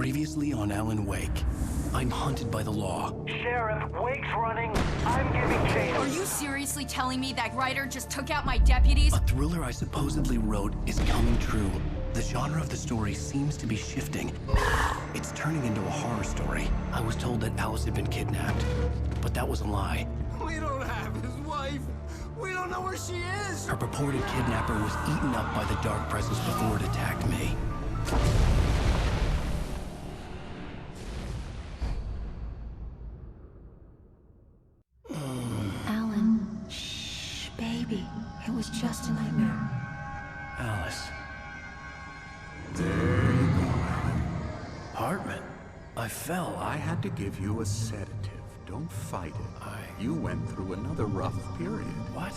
Previously on Alan Wake. I'm hunted by the law. Sheriff, Wake's running. I'm giving chase. Are you seriously telling me that writer just took out my deputies? A thriller I supposedly wrote is coming true. The genre of the story seems to be shifting. It's turning into a horror story. I was told that Alice had been kidnapped, but that was a lie. We don't have his wife. We don't know where she is. Her purported kidnapper was eaten up by the dark presence before it attacked me. Alan, shh, baby. It was just a nightmare. Alice. There you go, Alan. Hartman. I fell. I had to give you a sedative. Don't fight it. You went through another rough period. What?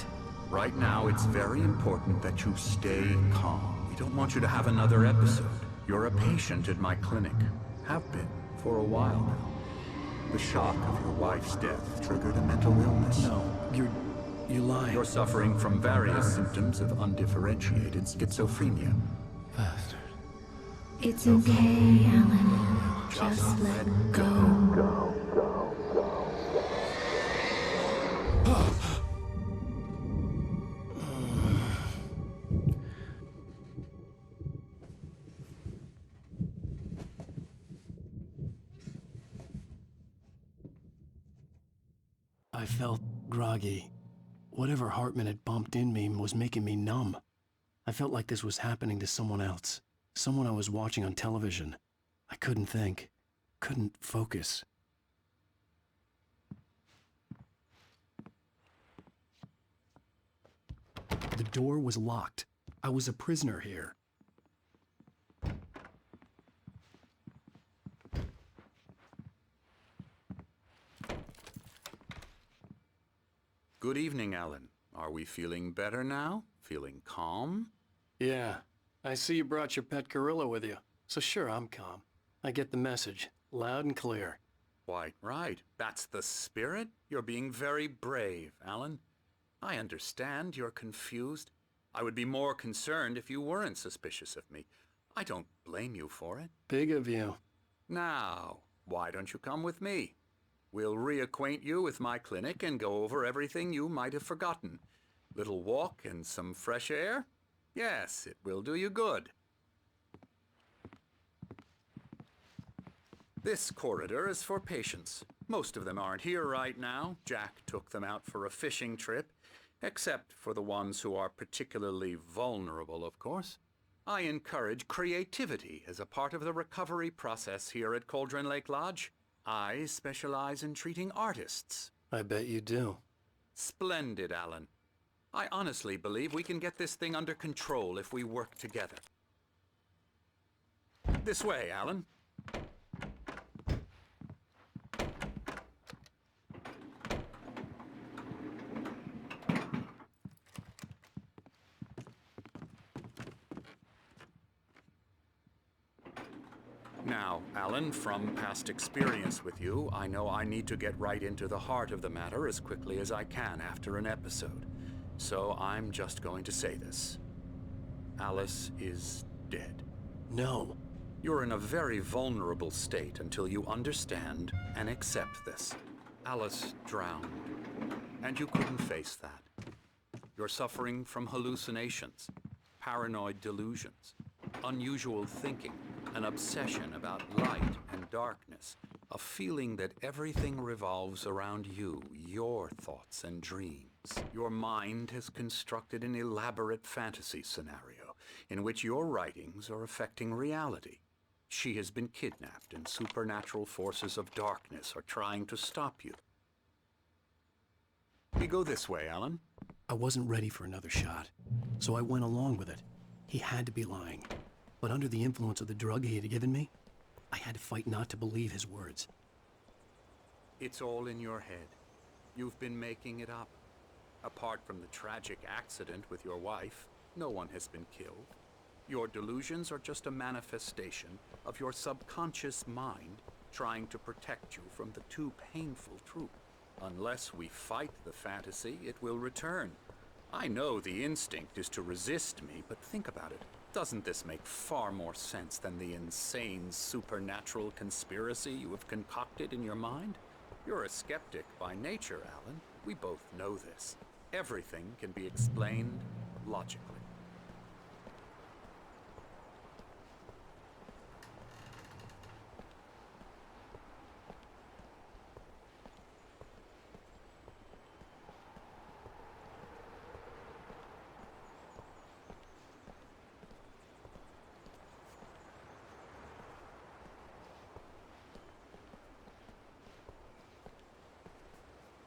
Right now, it's very important that you stay calm. We don't want you to have another episode. You're a patient at my clinic. Have been for a while now. The shock of your wife's death triggered a mental illness. No, you're lying. You're suffering from various symptoms of undifferentiated schizophrenia. Bastard. It's okay, Alan. Just let go. I felt groggy. Whatever Hartman had bumped in me was making me numb. I felt like this was happening to someone else. Someone I was watching on television. I couldn't think. Couldn't focus. The door was locked. I was a prisoner here. Good evening, Alan. Are we feeling better now? Feeling calm? Yeah. I see you brought your pet gorilla with you. So sure, I'm calm. I get the message. Loud and clear. Quite right. That's the spirit. You're being very brave, Alan. I understand you're confused. I would be more concerned if you weren't suspicious of me. I don't blame you for it. Big of you. Now, why don't you come with me? We'll reacquaint you with my clinic and go over everything you might have forgotten. Little walk and some fresh air? Yes, it will do you good. This corridor is for patients. Most of them aren't here right now. Jack took them out for a fishing trip, except for the ones who are particularly vulnerable, of course. I encourage creativity as a part of the recovery process here at Cauldron Lake Lodge. I specialize in treating artists. I bet you do. Splendid, Alan. I honestly believe we can get this thing under control if we work together. This way, Alan. Now, Alan, from past experience with you, I know I need to get right into the heart of the matter as quickly as I can after an episode. So I'm just going to say this. Alice is dead. No. You're in a very vulnerable state until you understand and accept this. Alice drowned, and you couldn't face that. You're suffering from hallucinations, paranoid delusions, unusual thinking, an obsession about light and darkness, a feeling that everything revolves around you, your thoughts and dreams. Your mind has constructed an elaborate fantasy scenario in which your writings are affecting reality. She has been kidnapped and supernatural forces of darkness are trying to stop you. We go this way, Alan. I wasn't ready for another shot, so I went along with it. He had to be lying. But under the influence of the drug he had given me, I had to fight not to believe his words. It's all in your head. You've been making it up. Apart from the tragic accident with your wife, no one has been killed. Your delusions are just a manifestation of your subconscious mind trying to protect you from the too painful truth. Unless we fight the fantasy, it will return. I know the instinct is to resist me, but think about it. Doesn't this make far more sense than the insane supernatural conspiracy you have concocted in your mind? You're a skeptic by nature, Alan. We both know this. Everything can be explained logically.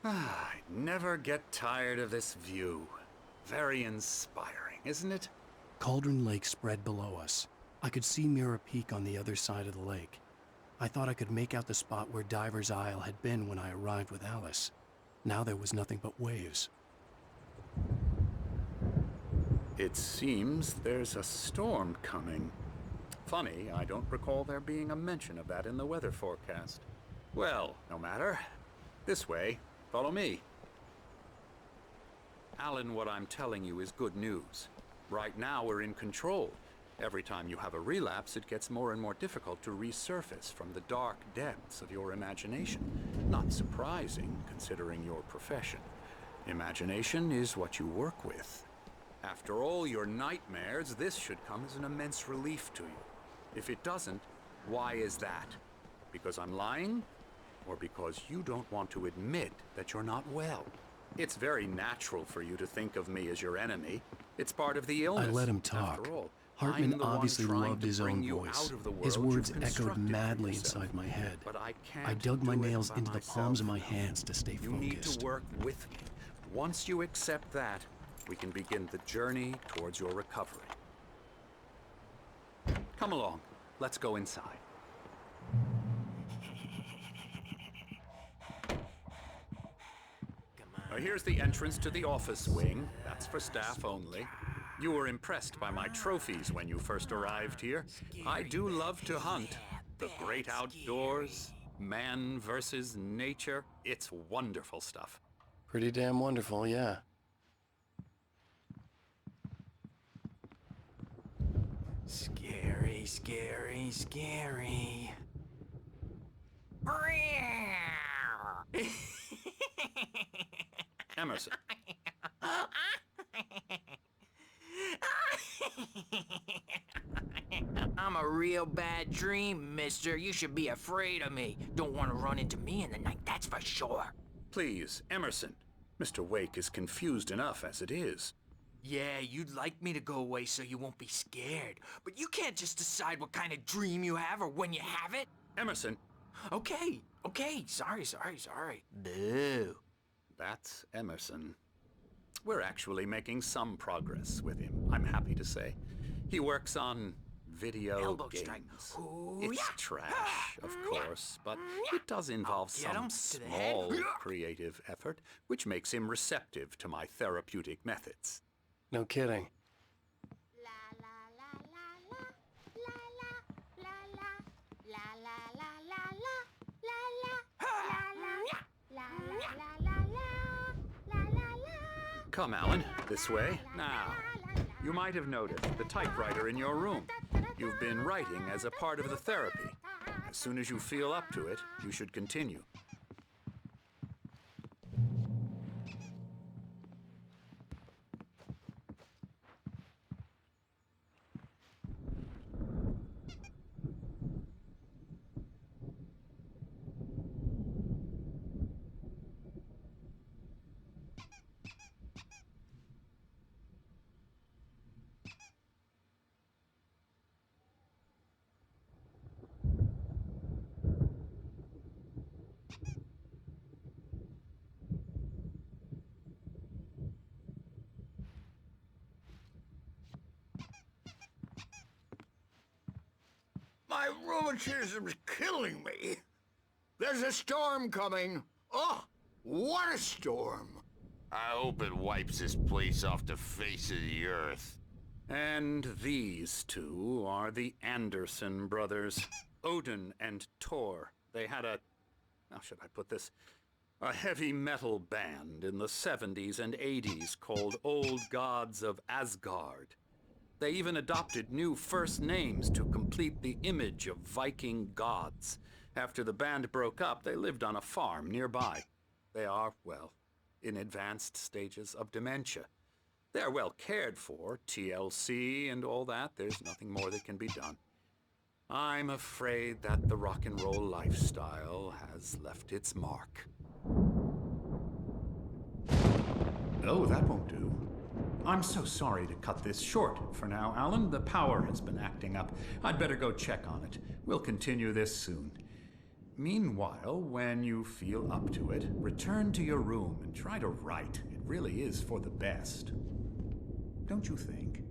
I never get tired of this view. Very inspiring, isn't it? Cauldron Lake spread below us. I could see Mirror Peak on the other side of the lake. I thought I could make out the spot where Diver's Isle had been when I arrived with Alice. Now there was nothing but waves. It seems there's a storm coming. Funny, I don't recall there being a mention of that in the weather forecast. Well, no matter. This way. Follow me. Alan, what I'm telling you is good news. Right now, we're in control. Every time you have a relapse, it gets more and more difficult to resurface from the dark depths of your imagination. Not surprising, considering your profession. Imagination is what you work with. After all your nightmares, this should come as an immense relief to you. If it doesn't, why is that? Because I'm lying? Or because you don't want to admit that you're not well? It's very natural for you to think of me as your enemy. It's part of the illness. I let him talk. After all, Hartman I'm the one obviously trying loved to his bring own you voice. out of the His world words you've echoed constructed for madly yourself. inside my head. But I can't I dug my do it nails by into the myself. palms of my hands to stay You need focused. to work with me. Once you accept that, we can begin the journey towards your recovery. Come along. Let's go inside. Here's the entrance to the office wing. That's for staff only. You were impressed by my trophies when you first arrived here. I do love to hunt. The great outdoors, man versus nature. It's wonderful stuff. Pretty damn wonderful, yeah. Scary, scary, scary. Emerson. I'm a real bad dream, mister. You should be afraid of me. Don't want to run into me in the night, that's for sure. Please, Emerson. Mr. Wake is confused enough as it is. Yeah, you'd like me to go away so you won't be scared. But you can't just decide what kind of dream you have or when you have it. Emerson. Okay, sorry. Boo. That's Emerson. We're actually making some progress with him, I'm happy to say. He works on video Elbow games. strike. Ooh, It's yeah. trash, of course, but it does involve Get some him to the head. small creative effort, which makes him receptive to my therapeutic methods. No kidding. Come, Alan, this way. Now, you might have noticed the typewriter in your room. You've been writing as a part of the therapy. As soon as you feel up to it, you should continue. My rheumatism's killing me. There's a storm coming. Oh, what a storm. I hope it wipes this place off the face of the earth. And these two are the Anderson brothers, Odin and Tor. They had a, how should I put this? A heavy metal band in the 70s and 80s called Old Gods of Asgard. They even adopted new first names to complete the image of Viking gods. After the band broke up, they lived on a farm nearby. They are, well, in advanced stages of dementia. They're well cared for, TLC and all that. There's nothing more that can be done. I'm afraid that the rock and roll lifestyle has left its mark. Oh, that won't do. I'm so sorry to cut this short for now, Alan. The power has been acting up. I'd better go check on it. We'll continue this soon. Meanwhile, when you feel up to it, return to your room and try to write. It really is for the best. Don't you think?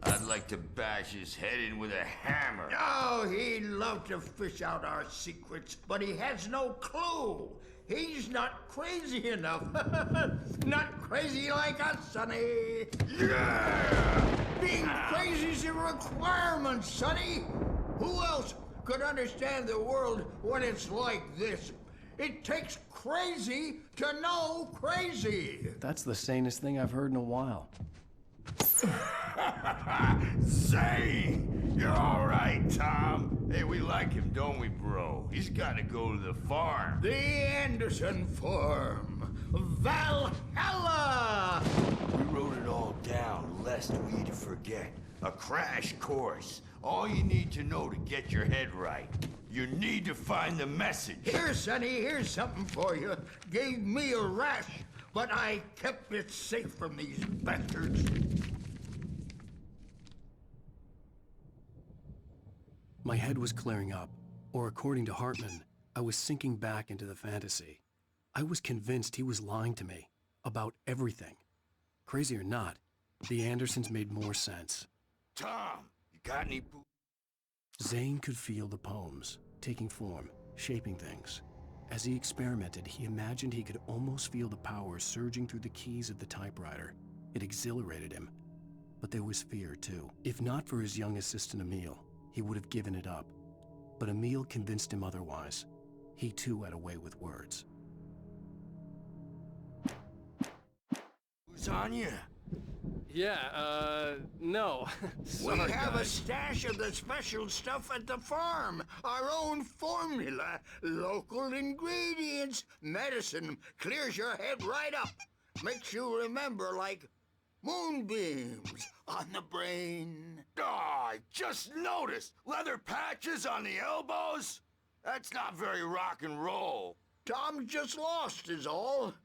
I'd like to bash his head in with a hammer. Oh, he'd love to fish out our secrets, but he has no clue. He's not crazy enough. Not crazy like us, Sonny. Yeah! Being crazy's a requirement, Sonny. Who else could understand the world when it's like this? It takes crazy to know crazy. That's the sanest thing I've heard in a while. Zane! You're all right, Tom. Hey, we like him, don't we, bro? He's got to go to the farm. The Anderson Farm. Valhalla! We wrote it all down, lest we'd forget. A crash course. All you need to know to get your head right. You need to find the message. Here, Sonny, here's something for you. Gave me a rash, but I kept it safe from these bastards. My head was clearing up, or according to Hartman, I was sinking back into the fantasy. I was convinced he was lying to me about everything. Crazy or not, the Andersons made more sense. Tom, you got any Zane could feel the poems, taking form, shaping things. As he experimented, he imagined he could almost feel the power surging through the keys of the typewriter. It exhilarated him. But there was fear, too. If not for his young assistant Emil, he would have given it up. But Emil convinced him otherwise. He too had a way with words. Who's on you? Yeah, no. We have a stash of the special stuff at the farm. Our own formula, local ingredients, medicine, clears your head right up. Makes you remember like moonbeams on the brain. Oh, I just noticed. Leather patches on the elbows? That's not very rock and roll. Tom just lost is all.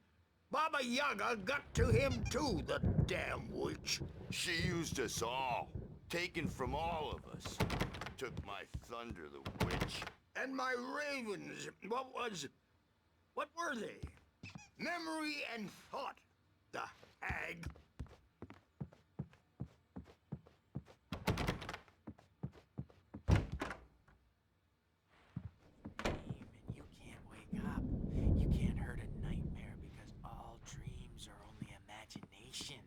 Baba Yaga got to him too, the damn witch. She used us all. Taken from all of us. Took my thunder, the witch. And my ravens, what were they? Memory and thought, the hag. You can't wake up. You can't hurt a nightmare because all dreams are only imagination.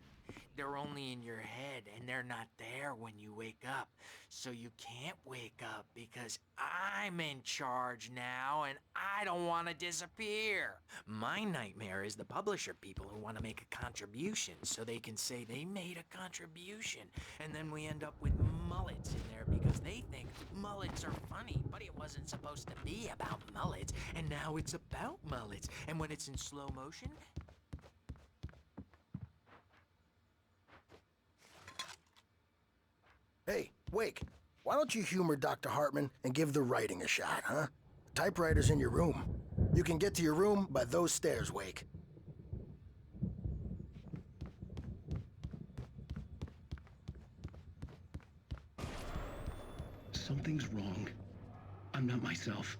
They're only in your head and they're not there when you wake up. So you can't wake up because I'm in charge now and I don't want to disappear. My nightmare is the publisher people who want to make a contribution so they can say they made a contribution. And then we end up with mullets in there because they think mullets are funny, but it wasn't supposed to be about mullets. And now it's about mullets. And when it's in slow motion, Hey, Wake, why don't you humor Dr. Hartman and give the writing a shot, huh? The typewriter's in your room. You can get to your room by those stairs, Wake. Something's wrong. I'm not myself.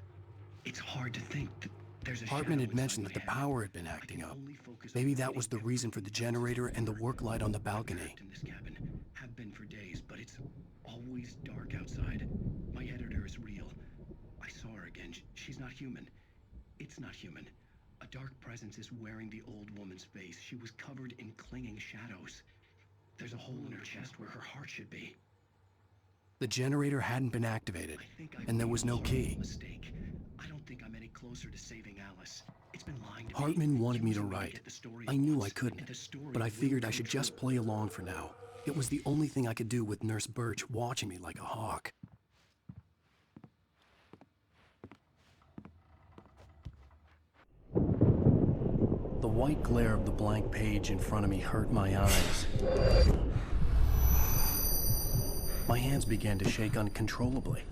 It's hard to think that there's a Hartman shadow had mentioned that inside the my head. power had been I acting can up. only focus on Maybe that fighting was the everything reason for the generator and the work light on the balcony. In this cabin, have been for days, but it's always dark outside. My editor is real. I saw her again. She's not human. It's not human. A dark presence is wearing the old woman's face. She was covered in clinging shadows. There's a hole in her chest where her heart should be. The generator hadn't been activated, I think I and there made was a no horrible key. Mistake. I don't think I'm any closer to saving Alice. It's been lying to me. Hartman wanted me to Using write. get the story I at knew once, I couldn't, and the story but I will figured I come should true. just play along for now. It was the only thing I could do with Nurse Birch watching me like a hawk. The white glare of the blank page in front of me hurt my eyes. My hands began to shake uncontrollably.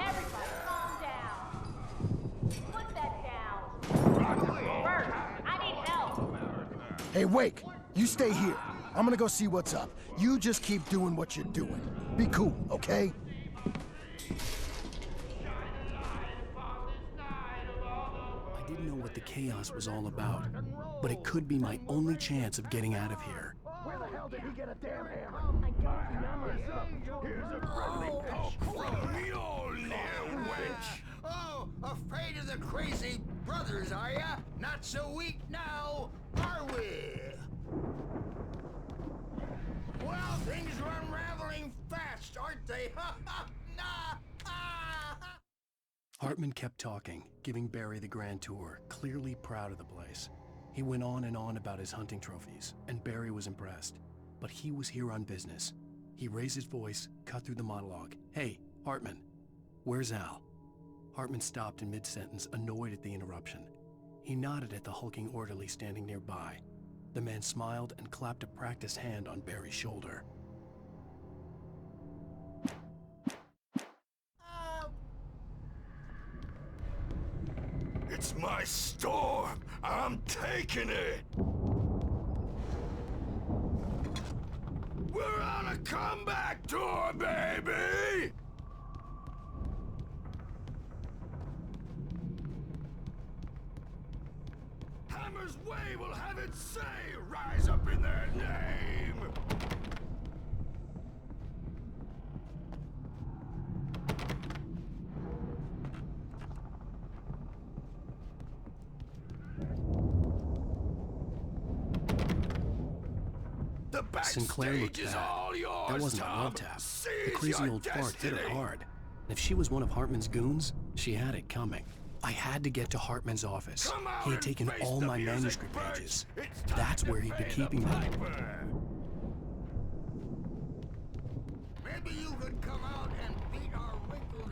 Everybody calm down. Put that down. Bert, I need help. Hey, Wake, you stay here. I'm gonna go see what's up. You just keep doing what you're doing. Be cool, okay? I didn't know what the chaos was all about, but it could be my only chance of getting out of here. Where the hell did he get a damn hammer? Here's a friendly poke from me, old little wench. Oh, afraid of the crazy brothers, are ya? Not so weak now, are we? Well, things are unraveling fast, aren't they? Ha ha! Nah! Ah! Hartman kept talking, giving Barry the grand tour, clearly proud of the place. He went on and on about his hunting trophies, and Barry was impressed. But he was here on business. He raised his voice, cut through the monologue. "Hey, Hartman, where's Al?" Hartman stopped in mid-sentence, annoyed at the interruption. He nodded at the hulking orderly standing nearby. The man smiled and clapped a practiced hand on Barry's shoulder. It's my storm. I'm taking it. We're on a comeback tour, baby! Hammer's Way will have its say. Rise up in their name. The Sinclair looked backstage is bad. all yours, That wasn't a Tom. love tap. The Seize crazy your old fart hit her destiny. hard. And if she was one of Hartman's goons, she had it coming. I had to get to Hartman's office. Come out He had and taken face all the my music, manuscript Birch. pages. It's time That's to where he'd been pay the keeping them. piper. Maybe you could come out and beat our wrinkled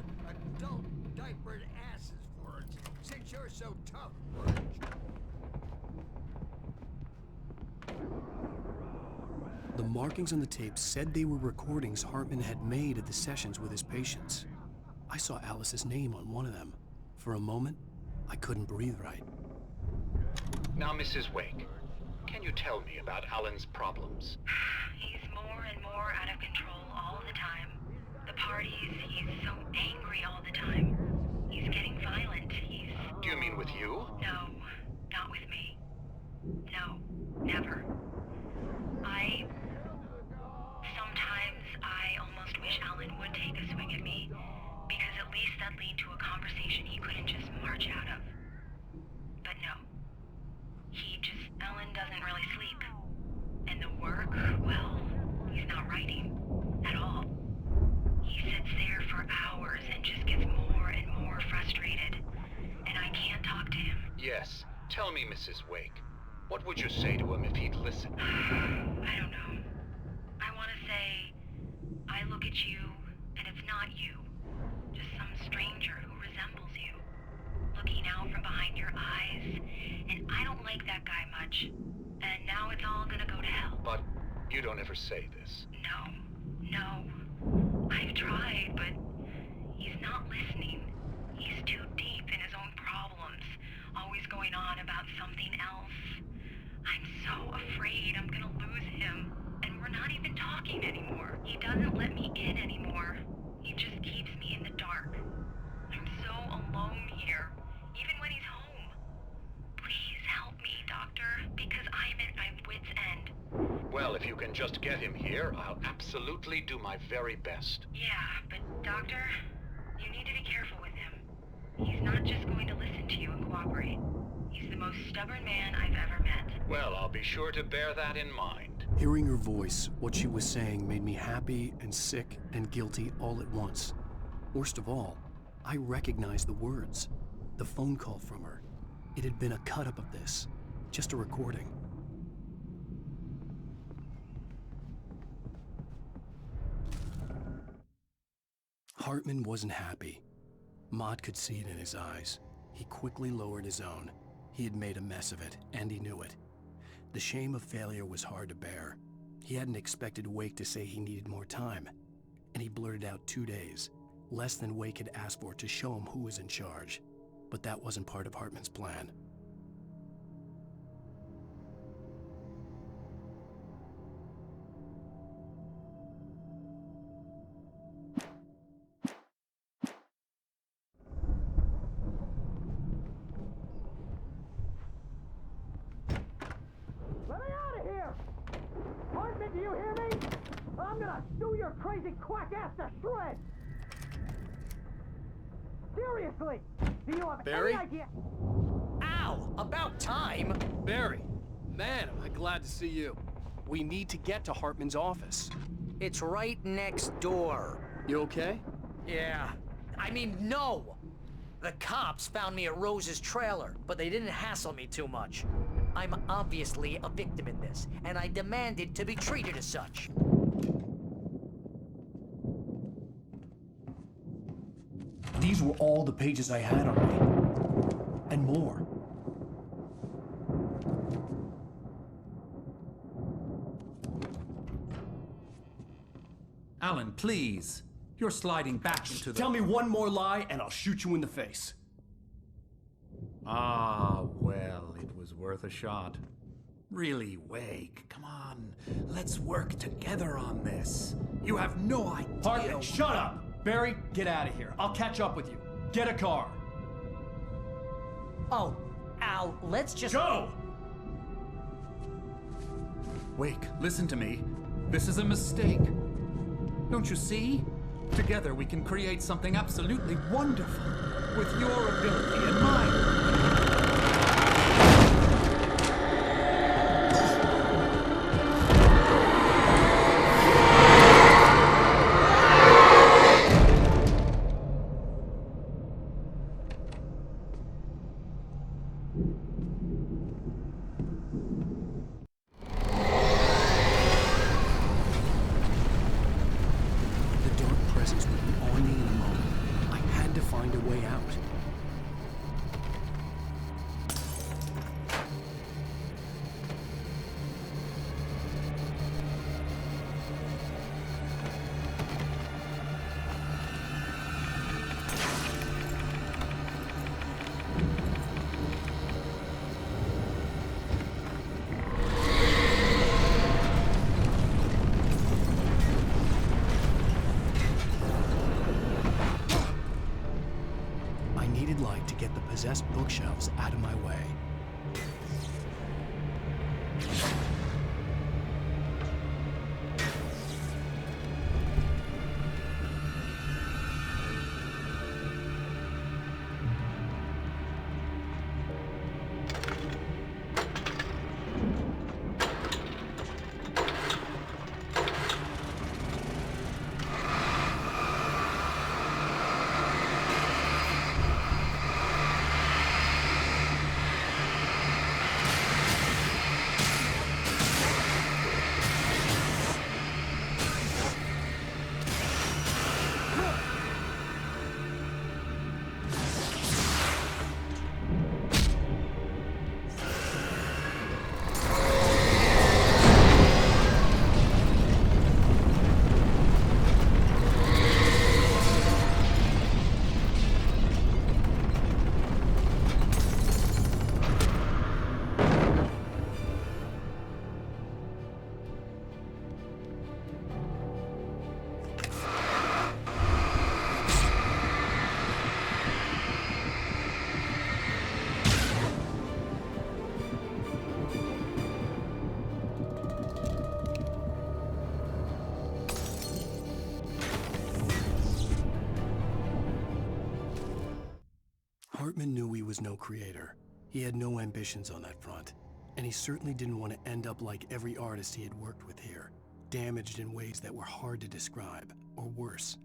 adult diapered asses for us, since you're so tough, Birch. The markings on the tape said they were recordings Hartman had made at the sessions with his patients. I saw Alice's name on one of them. For a moment, I couldn't breathe right. Now, Mrs. Wake, can you tell me about Alan's problems? He's more and more out of control all the time. The parties, he's so angry all the time. He's getting violent. Do you mean with you? No, not with me. No, never. Sometimes I almost wish Alan would take a swing at me, because at least that'd lead to a conversation he couldn't just march out of. But no. Alan doesn't really sleep. And the work, well, he's not writing at all. He sits there for hours and just gets more and more frustrated. And I can't talk to him. Yes. Tell me, Mrs. Wake. What would you say to him if he'd listen? I don't know. I want to say, I look at you, and it's not you. Just some stranger who resembles you. Looking out from behind your eyes. And I don't like that guy much. And now it's all gonna go to hell. But you don't ever say this. No. I've tried, but he's not listening. He's too deep in his own problems. Always going on about something else. I'm so afraid I'm gonna lose him. And we're not even talking anymore. He doesn't let me in anymore. He just keeps me in the dark. I'm so alone here, even when he's home. Please help me, Doctor, because I'm at my wit's end. Well, if you can just get him here, I'll absolutely do my very best. Yeah, but Doctor, you need to be careful with him. He's not just going to listen to you and cooperate. He's the most stubborn man I've ever met. Well, I'll be sure to bear that in mind. Hearing her voice, what she was saying made me happy and sick and guilty all at once. Worst of all, I recognized the words. The phone call from her. It had been a cut-up of this. Just a recording. Hartman wasn't happy. Mott could see it in his eyes. He quickly lowered his own. He had made a mess of it, and he knew it. The shame of failure was hard to bear. He hadn't expected Wake to say he needed more time, and he blurted out 2 days, less than Wake had asked for to show him who was in charge. But that wasn't part of Hartman's plan. Let me out of here! Hartman, do you hear me? I'm gonna sue your crazy quack ass to shreds! Seriously! Do you have Barry? any idea? Ow! About time! Barry, man, am I glad to see you. We need to get to Hartman's office. It's right next door. You okay? Yeah. I mean, no! The cops found me at Rose's trailer, but they didn't hassle me too much. I'm obviously a victim in this, and I demanded to be treated as such. These were all the pages I had on me. And more. Alan, please. You're sliding back into the... Tell me one more lie and I'll shoot you in the face. Ah, well, it was worth a shot. Really, Wake, come on. Let's work together on this. You have no idea... Hartman, shut up! Barry, get out of here. I'll catch up with you. Get a car. Oh, Al, let's just... Go! Wake, listen to me. This is a mistake. Don't you see? Together we can create something absolutely wonderful. With your ability and mine. The dark presence would be on me in a moment. I had to find a way out. I needed light to get the possessed bookshelves out of my way. Hartman knew he was no creator. He had no ambitions on that front. And he certainly didn't want to end up like every artist he had worked with here, damaged in ways that were hard to describe, or worse.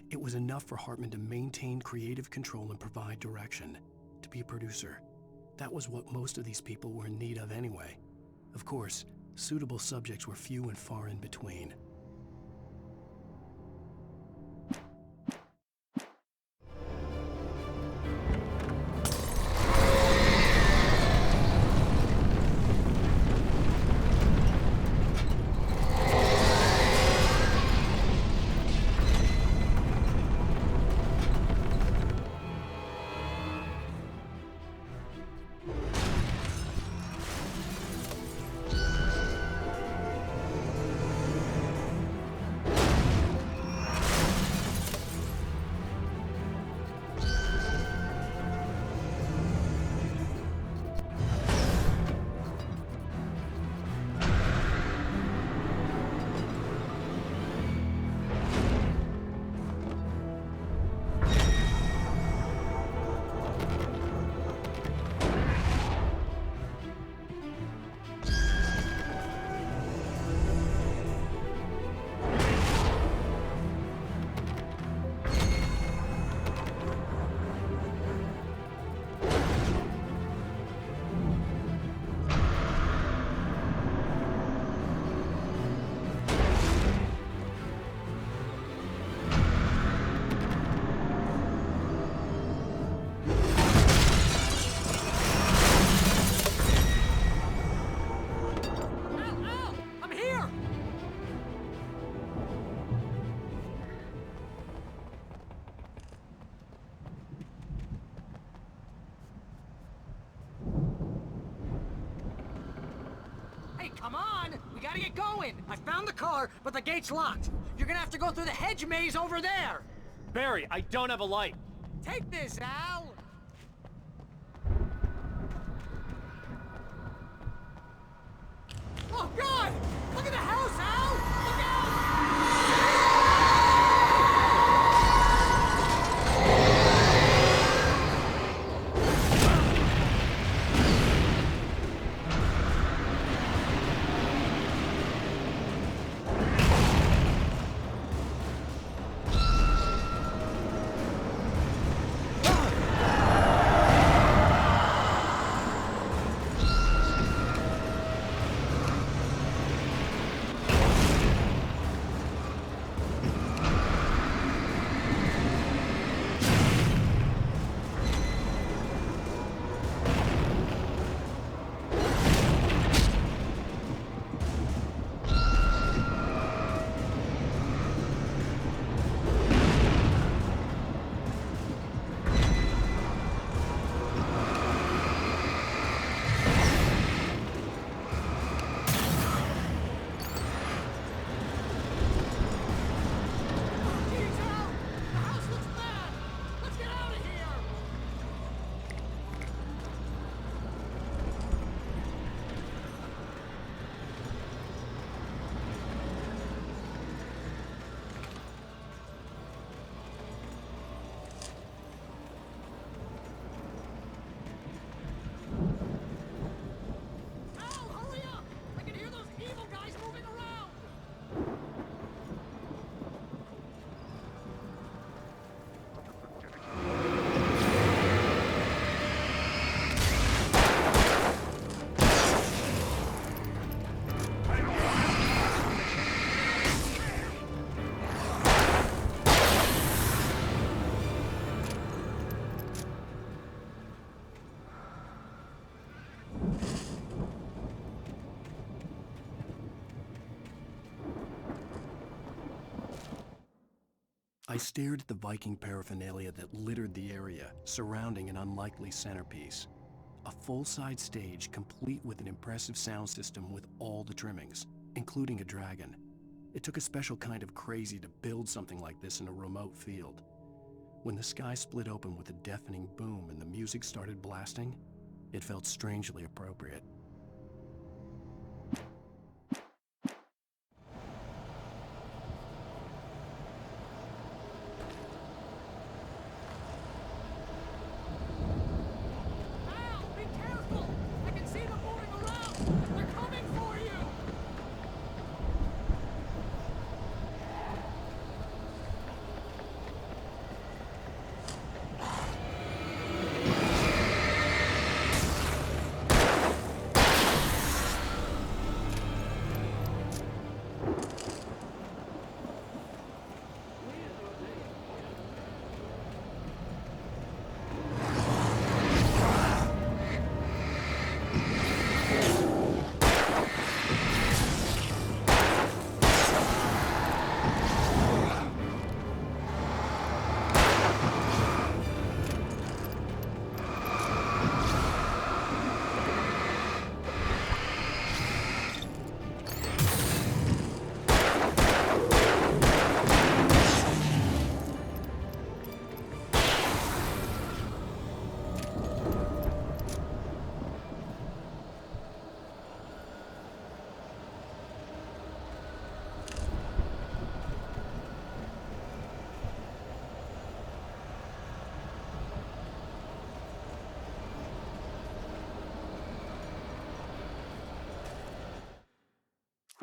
It was enough for Hartman to maintain creative control and provide direction, to be a producer. That was what most of these people were in need of anyway. Of course, suitable subjects were few and far in between. Come on! We gotta get going! I found the car, but the gate's locked. You're gonna have to go through the hedge maze over there! Barry, I don't have a light. Take this, Al! Oh, God! Look at the house, Al! Look out! I stared at the Viking paraphernalia that littered the area, surrounding an unlikely centerpiece. A full-size stage complete with an impressive sound system with all the trimmings, including a dragon. It took a special kind of crazy to build something like this in a remote field. When the sky split open with a deafening boom and the music started blasting, it felt strangely appropriate.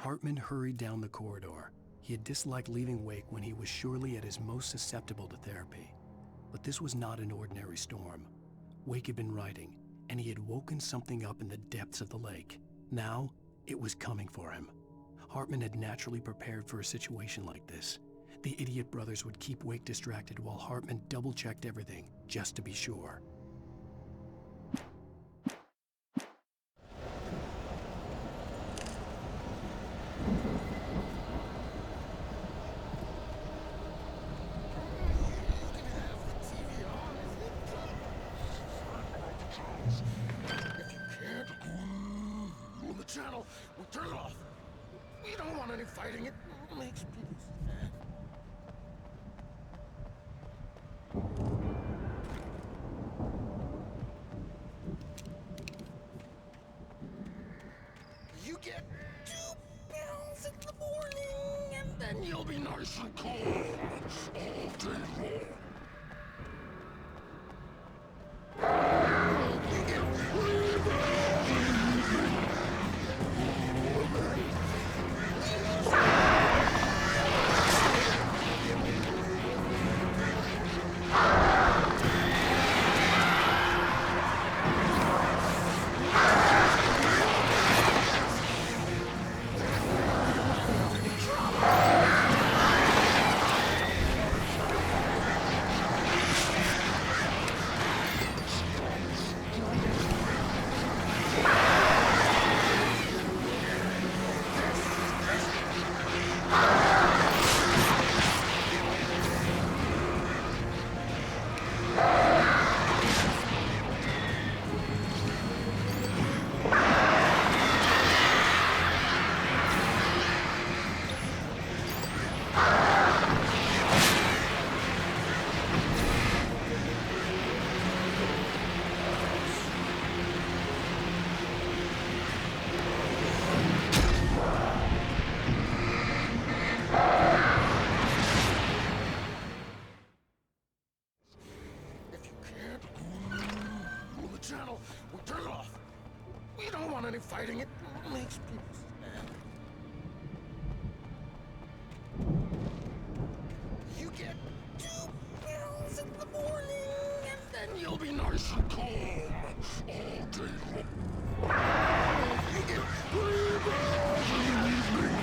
Hartman hurried down the corridor. He had disliked leaving Wake when he was surely at his most susceptible to therapy. But this was not an ordinary storm. Wake had been writing, and he had woken something up in the depths of the lake. Now, it was coming for him. Hartman had naturally prepared for a situation like this. The idiot brothers would keep Wake distracted while Hartman double-checked everything, just to be sure. Channel, we turn it off. We don't want any fighting. It makes people sad. You get 2 pills in the morning, and then you'll be nice and cold all day long. Channel, we turn it off. We don't want any fighting. It makes people sad. You get 2 pills in the morning, and then you'll be nice and calm all day long. You get 3 pills in the evening.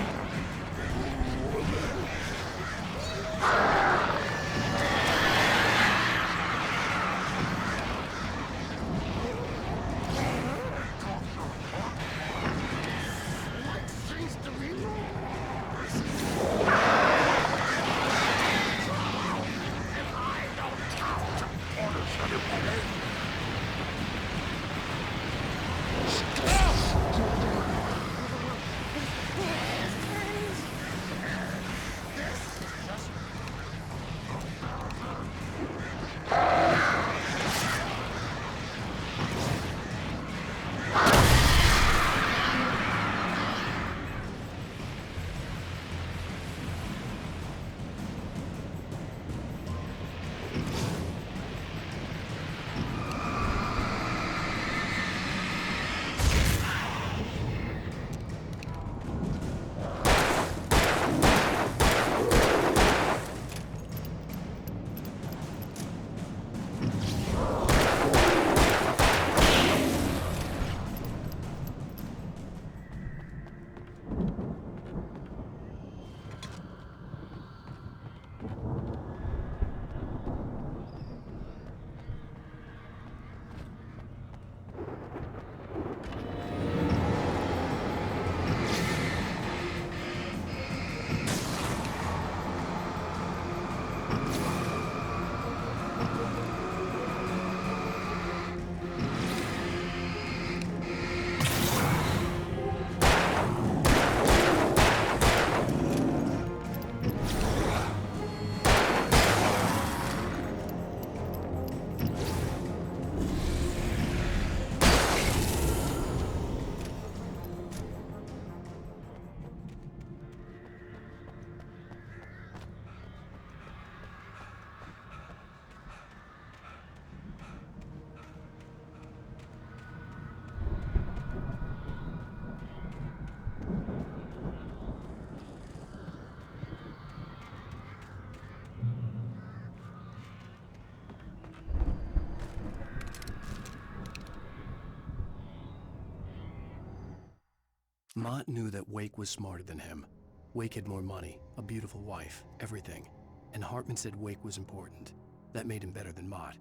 Mott knew that Wake was smarter than him. Wake had more money, a beautiful wife, everything. And Hartman said Wake was important. That made him better than Mott.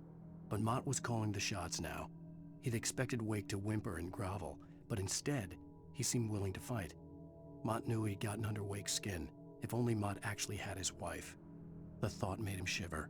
But Mott was calling the shots now. He'd expected Wake to whimper and grovel, but instead, he seemed willing to fight. Mott knew he'd gotten under Wake's skin. If only Mott actually had his wife. The thought made him shiver.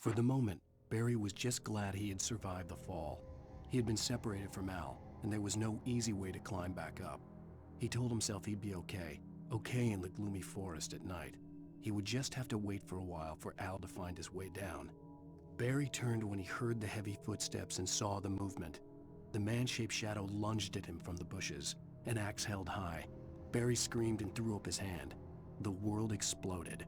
For the moment, Barry was just glad he had survived the fall. He had been separated from Al, and there was no easy way to climb back up. He told himself he'd be okay in the gloomy forest at night. He would just have to wait for a while for Al to find his way down. Barry turned when he heard the heavy footsteps and saw the movement. The man-shaped shadow lunged at him from the bushes, an axe held high. Barry screamed and threw up his hand. The world exploded.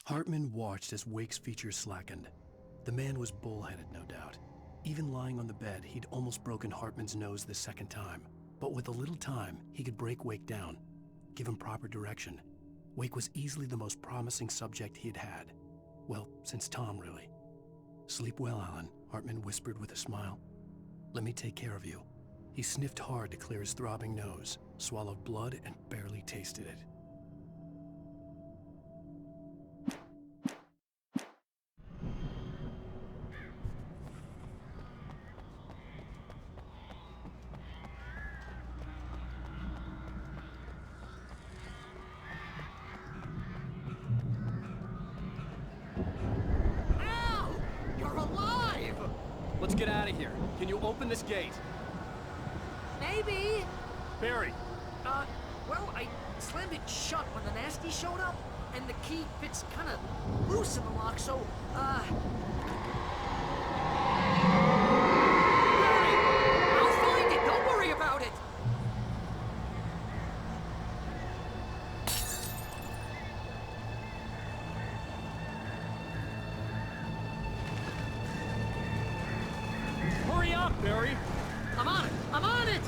Hartman watched as Wake's features slackened. The man was bullheaded, no doubt. Even lying on the bed, he'd almost broken Hartman's nose the second time. But with a little time, he could break Wake down, give him proper direction. Wake was easily the most promising subject he'd had. Well, since Tom, really. "Sleep well, Alan," Hartman whispered with a smile. "Let me take care of you." He sniffed hard to clear his throbbing nose, swallowed blood, and barely tasted it. get out of here. Can you open this gate? Maybe. Barry! Well, I slammed it shut when the nasty showed up, and the key fits kind of loose in the lock, so, Barry! I'll find it! Don't worry about it! Hurry up, Barry! I'm on it! I'm on it!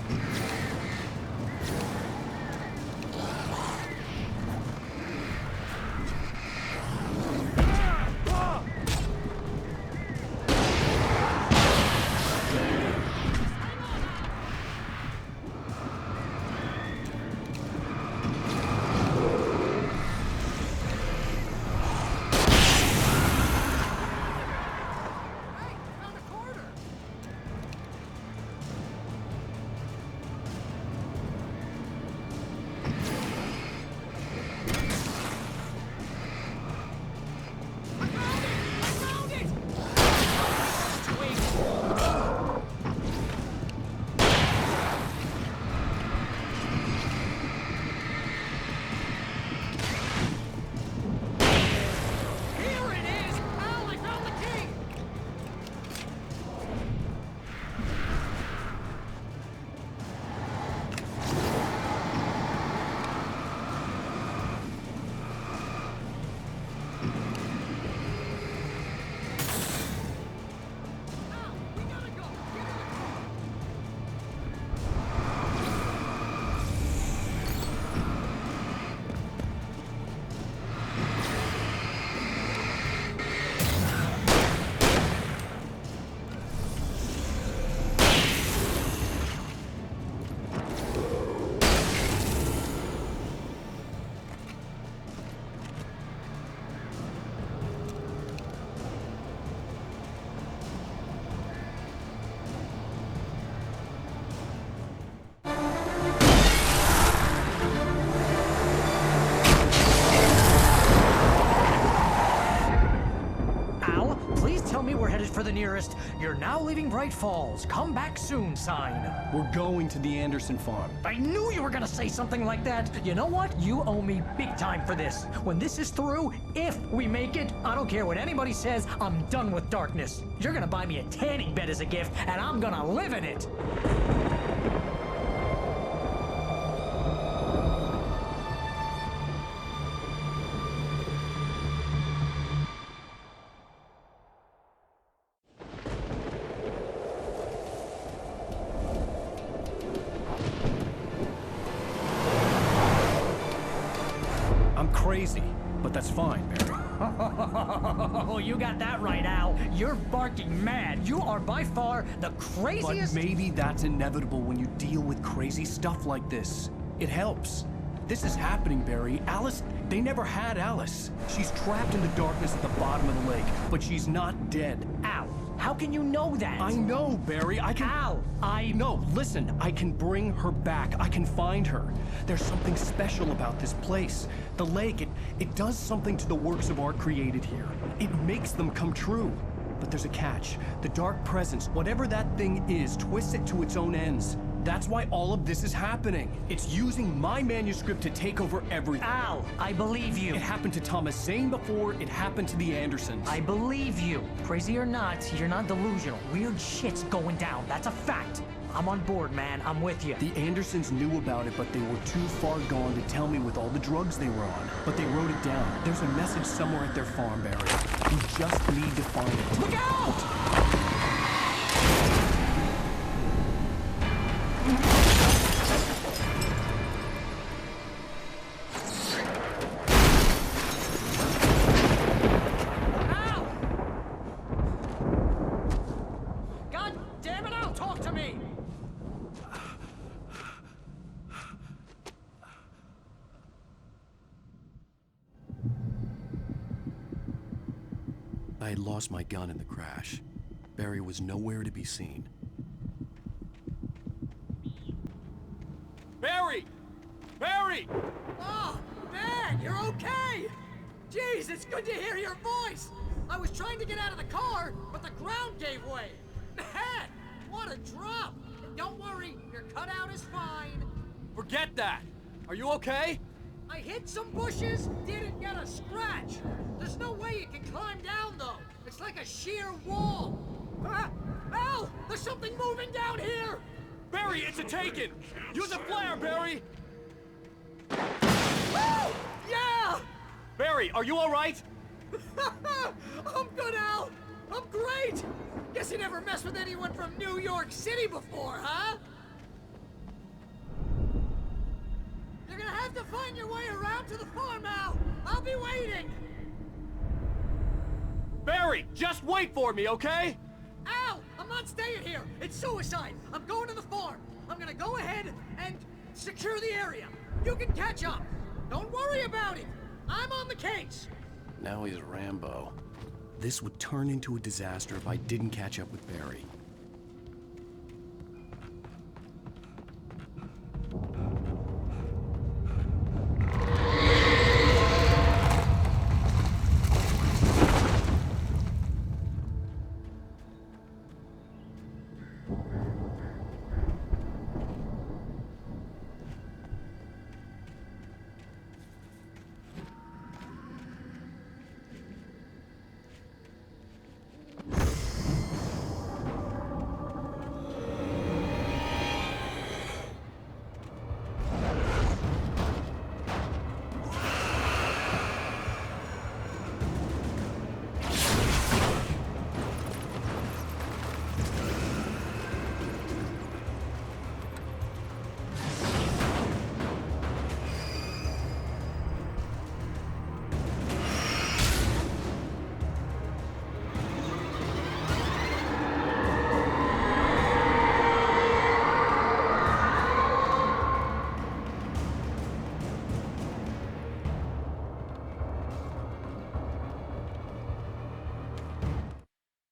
For the nearest, you're now leaving Bright Falls. Come back soon sign. We're going to the Anderson farm. I knew you were gonna say something like that. You know what? You owe me big time for this. When this is through, if we make it, I don't care what anybody says, I'm done with darkness. You're gonna buy me a tanning bed as a gift, and I'm gonna live in it. Crazy, but that's fine, Barry. Oh, you got that right, Al. You're barking mad. You are by far the craziest... But maybe that's inevitable when you deal with crazy stuff like this. It helps. This is happening, Barry. Alice, they never had Alice. She's trapped in the darkness at the bottom of the lake, but she's not dead. Al, how can you know that? I know, Barry. I can... Al, No, listen. I can bring her back. I can find her. There's something special about this place. The lake, it does something to the works of art created here. It makes them come true. But there's a catch. The dark presence, whatever that thing is, twists it to its own ends. That's why all of this is happening. It's using my manuscript to take over everything. Al, I believe you. It happened to Thomas Zane before, it happened to the Andersons. I believe you. Crazy or not, you're not delusional. Weird shit's going down. That's a fact. I'm on board, man. I'm with you. The Andersons knew about it, but they were too far gone to tell me with all the drugs they were on. But they wrote it down. There's a message somewhere at their farm, Barry. You just need to find it. Look out! I had lost my gun in the crash. Barry was nowhere to be seen. Barry! Barry! Oh, man, you're okay! Jeez, it's good to hear your voice! I was trying to get out of the car, but the ground gave way. Man, what a drop! Don't worry, your cutout is fine. Forget that! Are you okay? I hit some bushes, didn't get a scratch. There's no way you can climb down, though. It's like a sheer wall. Ah! Al! There's something moving down here! Barry, it's a taken! Use a flare, Barry! Oh! Yeah! Barry, are you alright? I'm good, Al! I'm great! Guess you never messed with anyone from New York City before, huh? You're gonna have to find your way around to the farm, Al! I'll be waiting! Barry, just wait for me, okay? Al! I'm not staying here! It's suicide! I'm going to the farm! I'm gonna go ahead and secure the area! You can catch up! Don't worry about it! I'm on the case! Now he's Rambo. This would turn into a disaster if I didn't catch up with Barry.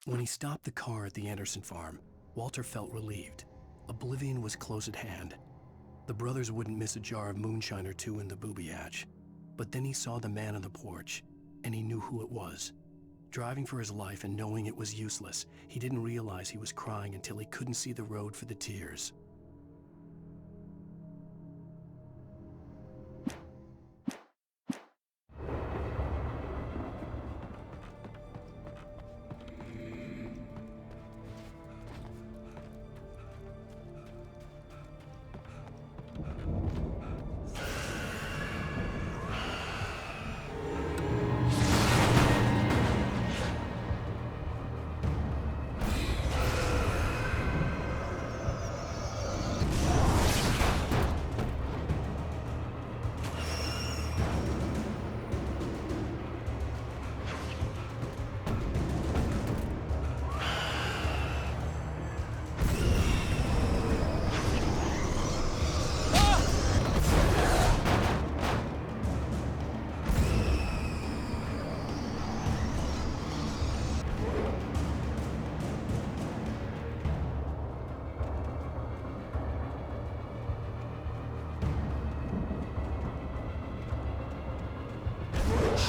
When he stopped the car at the Anderson farm, Walter felt relieved. Oblivion was close at hand. The brothers wouldn't miss a jar of moonshine or two in the booby hatch. But then he saw the man on the porch, and he knew who it was. Driving for his life and knowing it was useless, he didn't realize he was crying until he couldn't see the road for the tears.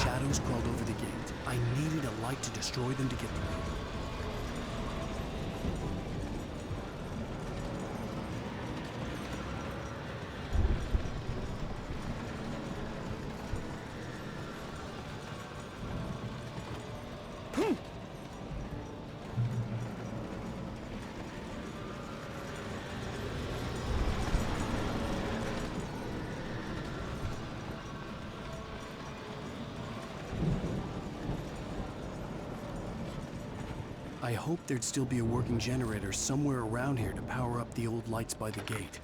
Shadows crawled over the gate. I needed a light to destroy them to get through. I hoped there'd still be a working generator somewhere around here to power up the old lights by the gate.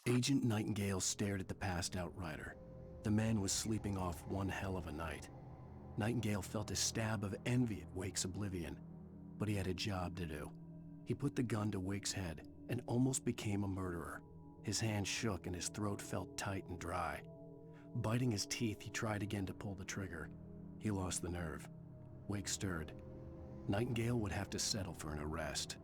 Agent Nightingale stared at the passed-out rider. The man was sleeping off one hell of a night. Nightingale felt a stab of envy at Wake's oblivion, but he had a job to do. He put the gun to Wake's head and almost became a murderer. His hand shook and his throat felt tight and dry. Biting his teeth, he tried again to pull the trigger. He lost the nerve. Wake stirred. Nightingale would have to settle for an arrest.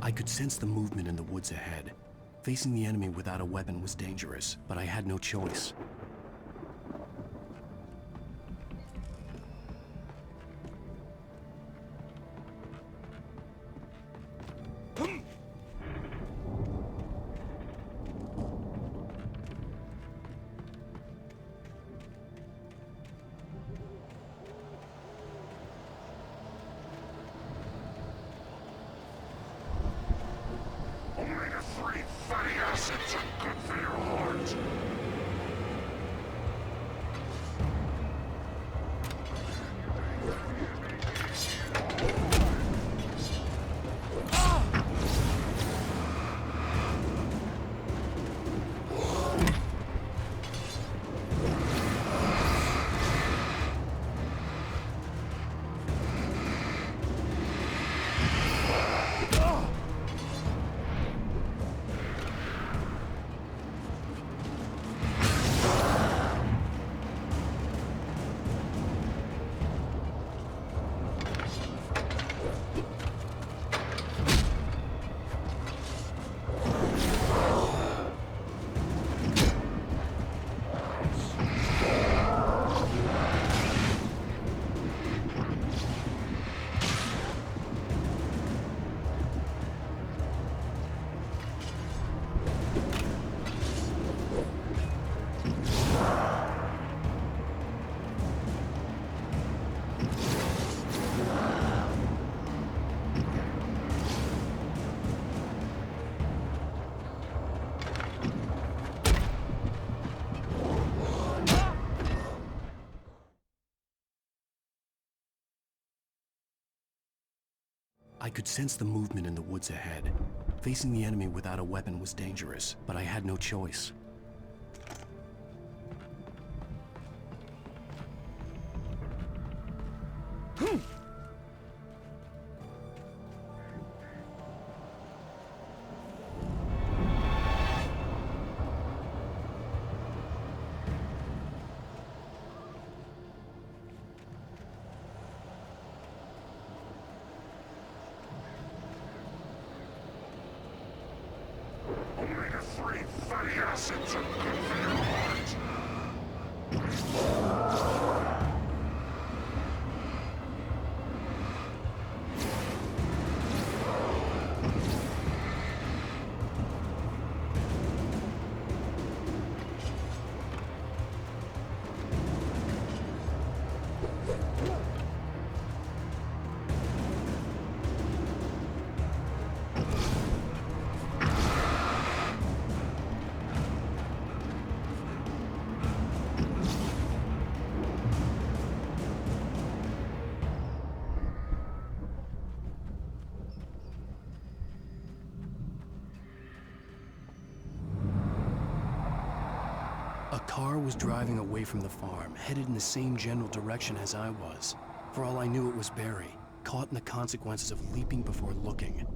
I could sense the movement in the woods ahead. Facing the enemy without a weapon was dangerous, but I had no choice. Omega-3 fatty acids are good for your heart. I could sense the movement in the woods ahead. Facing the enemy without a weapon was dangerous, but I had no choice. Omega-3 fatty acids are good for your heart. A car was driving away from the farm, headed in the same general direction as I was. For all I knew, it was Barry, caught in the consequences of leaping before looking.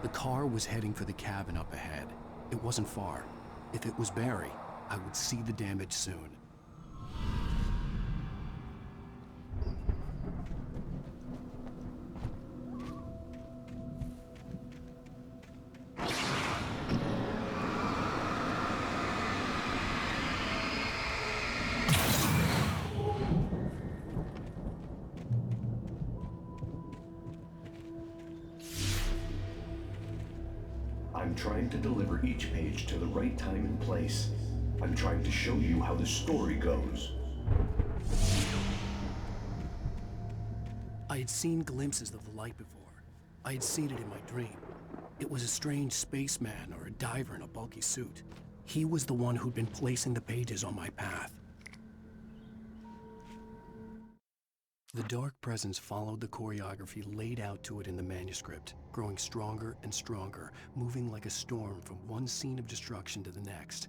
The car was heading for the cabin up ahead. It wasn't far. If it was Barry, I would see the damage soon. I'm trying to deliver each page to the right time and place. I'm trying to show you how the story goes. I had seen glimpses of the light before. I had seen it in my dream. It was a strange spaceman or a diver in a bulky suit. He was the one who'd been placing the pages on my path. The dark presence followed the choreography laid out to it in the manuscript, growing stronger and stronger, moving like a storm from one scene of destruction to the next.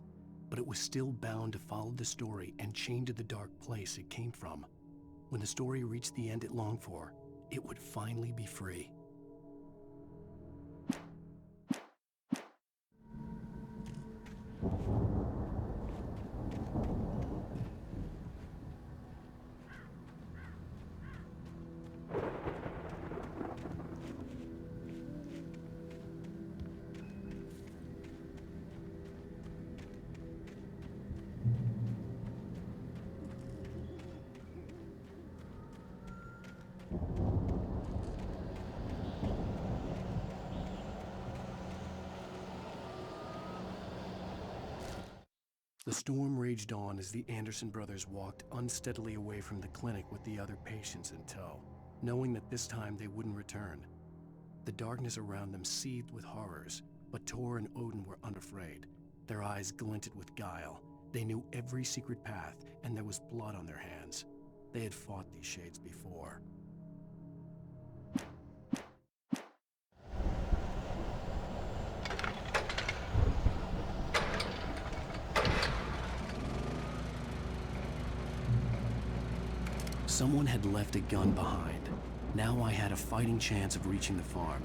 But it was still bound to follow the story and chain to the dark place it came from. When the story reached the end it longed for, it would finally be free. The storm raged on as the Anderson brothers walked unsteadily away from the clinic with the other patients in tow, knowing that this time they wouldn't return. The darkness around them seethed with horrors, but Tor and Odin were unafraid. Their eyes glinted with guile. They knew every secret path, and there was blood on their hands. They had fought these shades before. Someone had left a gun behind. Now I had a fighting chance of reaching the farm.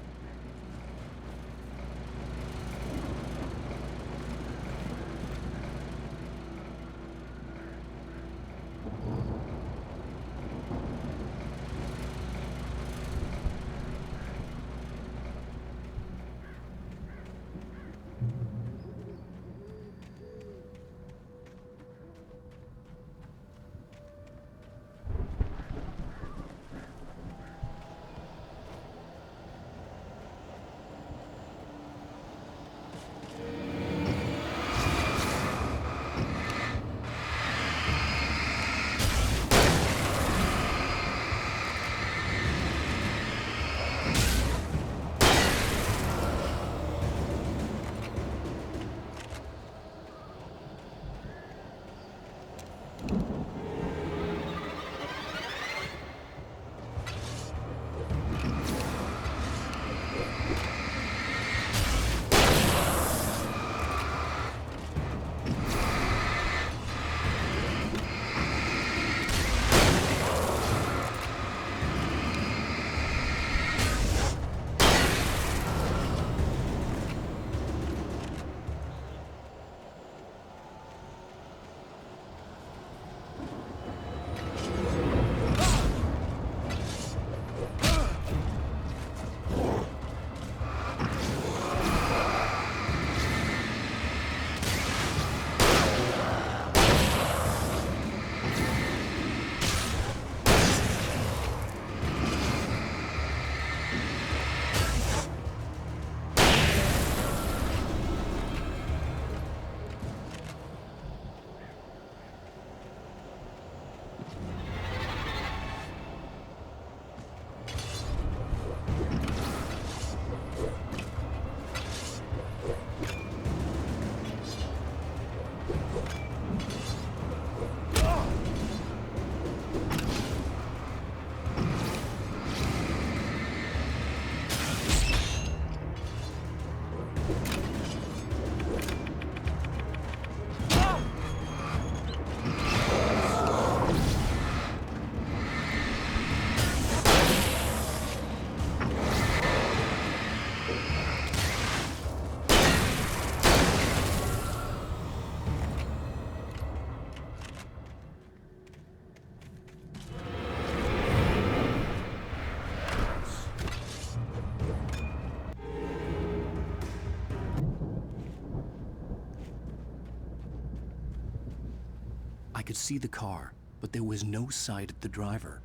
I could see the car, but there was no sight of the driver.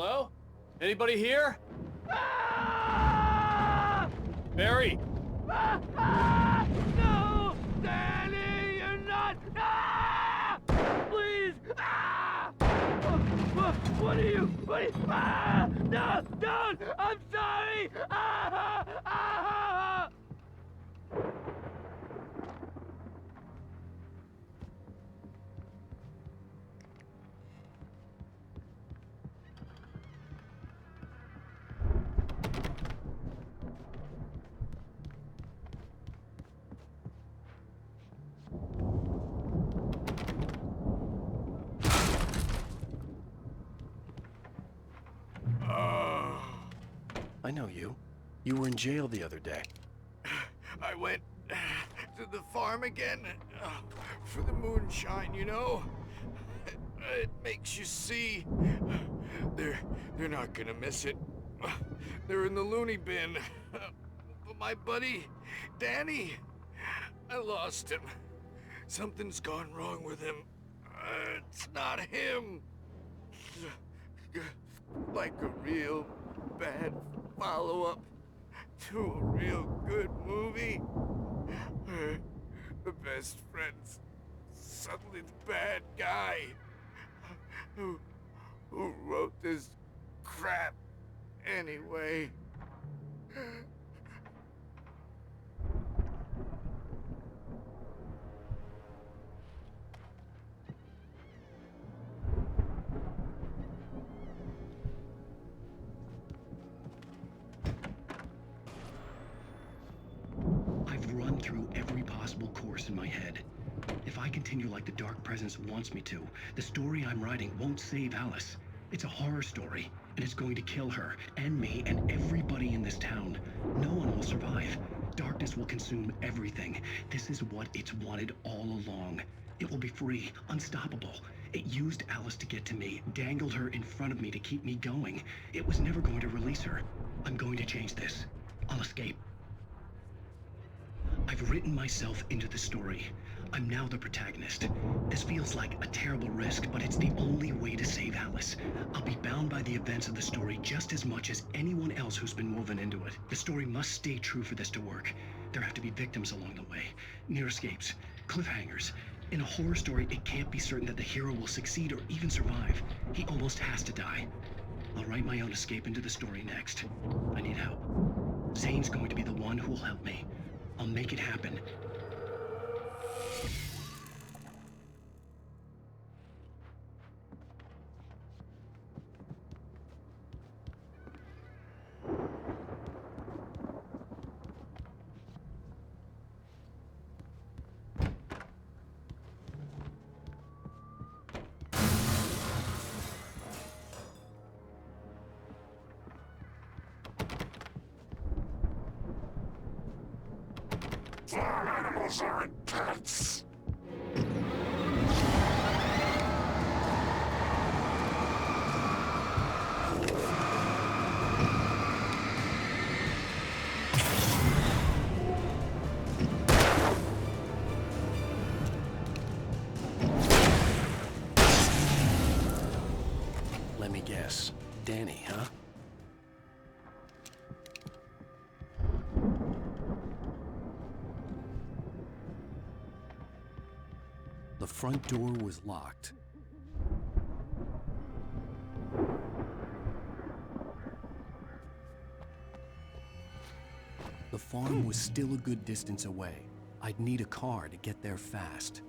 Hello? Anybody here? Barry! No! Danny, you're not! Please! What are you? No! Don't! I'm sorry! I know you. You were in jail the other day. I went to the farm again for the moonshine, you know? It makes you see. They're not gonna miss it. They're in the loony bin. But my buddy, Danny, I lost him. Something's gone wrong with him. It's not him. Like a real bad follow-up to a real good movie. The best friend's suddenly the bad guy. Who wrote this crap anyway? I've run through every possible course in my head. If I continue like the Dark Presence wants me to, the story I'm writing won't save Alice. It's a horror story, and it's going to kill her, and me, and everybody in this town. No one will survive. Darkness will consume everything. This is what it's wanted all along. It will be free, unstoppable. It used Alice to get to me, dangled her in front of me to keep me going. It was never going to release her. I'm going to change this. I'll escape. I've written myself into the story. I'm now the protagonist. This feels like a terrible risk, but it's the only way to save Alice. I'll be bound by the events of the story just as much as anyone else who's been woven into it. The story must stay true for this to work. There have to be victims along the way, near escapes, cliffhangers. In a horror story, it can't be certain that the hero will succeed or even survive. He almost has to die. I'll write my own escape into the story next. I need help. Zane's going to be the one who will help me. I'll make it happen. Farm animals aren't pets. Let me guess. Danny, huh? The front door was locked. The farm was still a good distance away. I'd need a car to get there fast.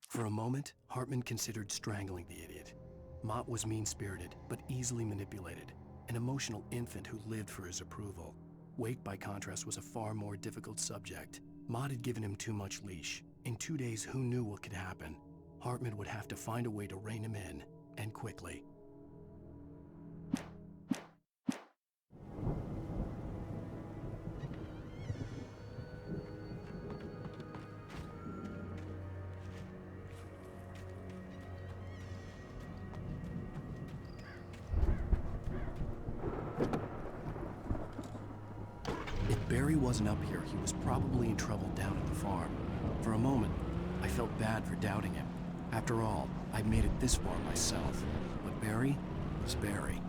For a moment, Hartman considered strangling the idiot. Mott was mean-spirited, but easily manipulated, an emotional infant who lived for his approval. Wake, by contrast, was a far more difficult subject. Mott had given him too much leash. In 2 days, who knew what could happen? Hartman would have to find a way to rein him in, and quickly. If Barry wasn't up here, he was probably in trouble down at the farm. For a moment, I felt bad for doubting him. After all, I'd made it this far myself. But Barry was Barry.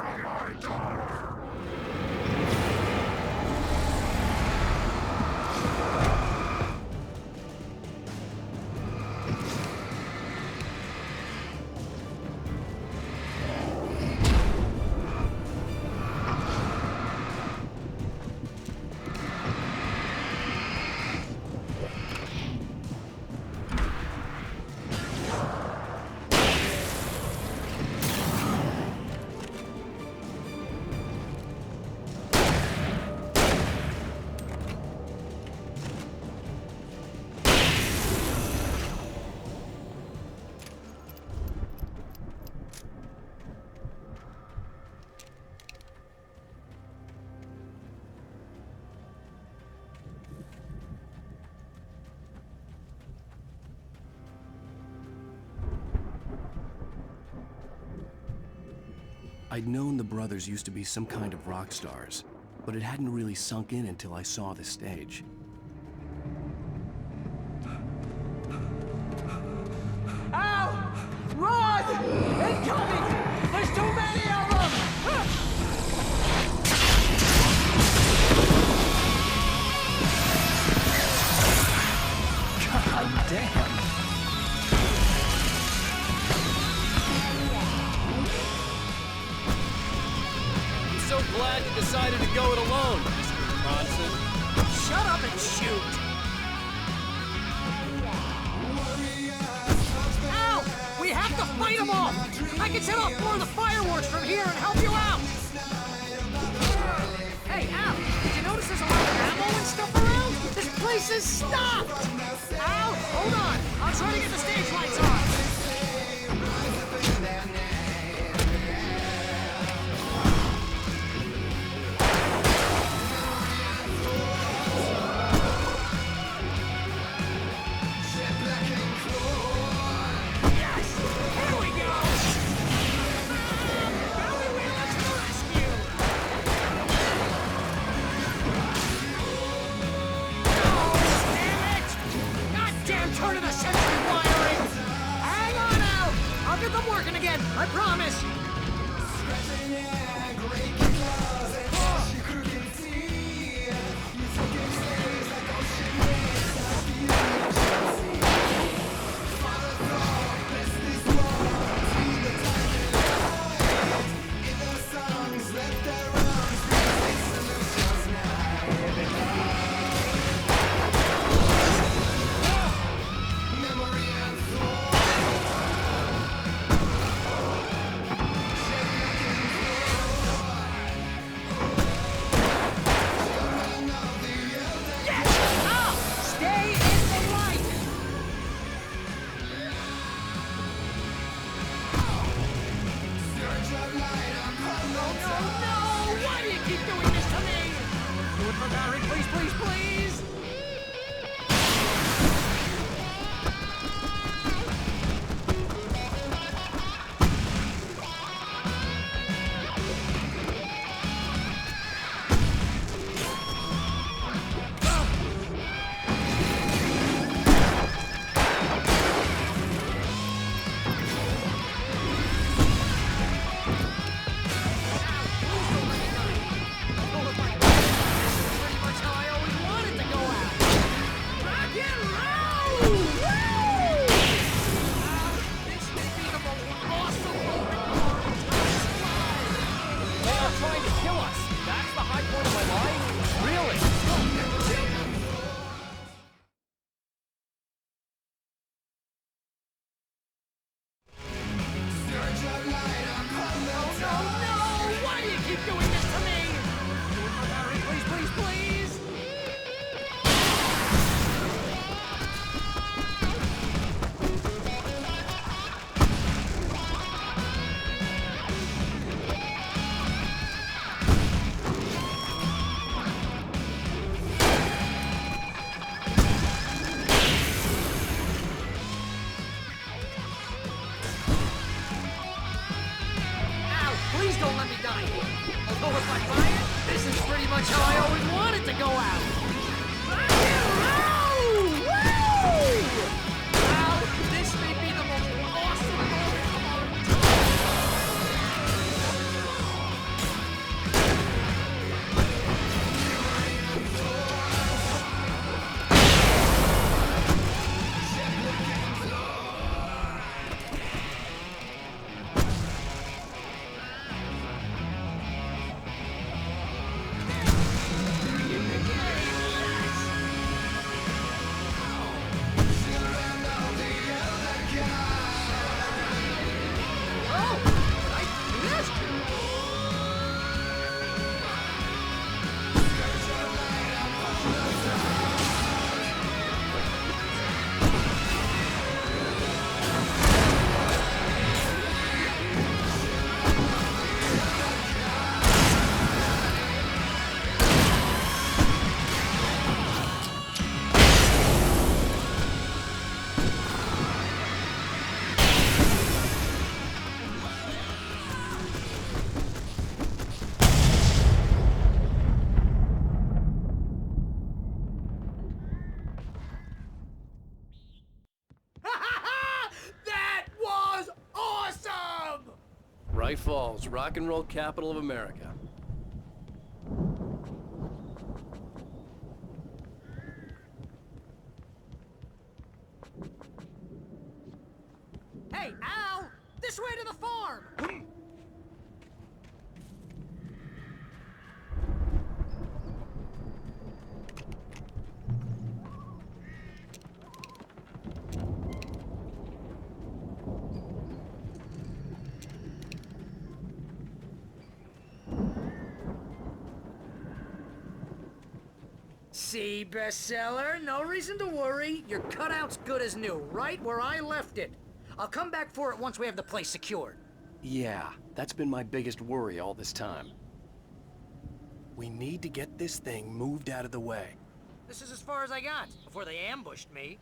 from my daughter. I'd known the brothers used to be some kind of rock stars, but it hadn't really sunk in until I saw the stage. Ow! Run! Incoming! There's too many of them! God damn! So glad you decided to go it alone, Mr. Bronson. Shut up and shoot! Ow! We have to fight them off! I can set off more of the fireworks from here and help you out! Hey, Al! Did you notice there's a lot of ammo and stuff around? This place is stopped! Al, hold on! I'll try to get the stage lights on! Turn of the century wiring! Hang on, Al! I'll get them working again, I promise! Please, please, please! Pretty much how I always wanted to go out. Night Falls, rock and roll capital of America. Hey, Al! This way to the farm! See, bestseller, no reason to worry. Your cutout's good as new, right where I left it. I'll come back for it once we have the place secured. Yeah, that's been my biggest worry all this time. We need to get this thing moved out of the way. This is as far as I got, before they ambushed me.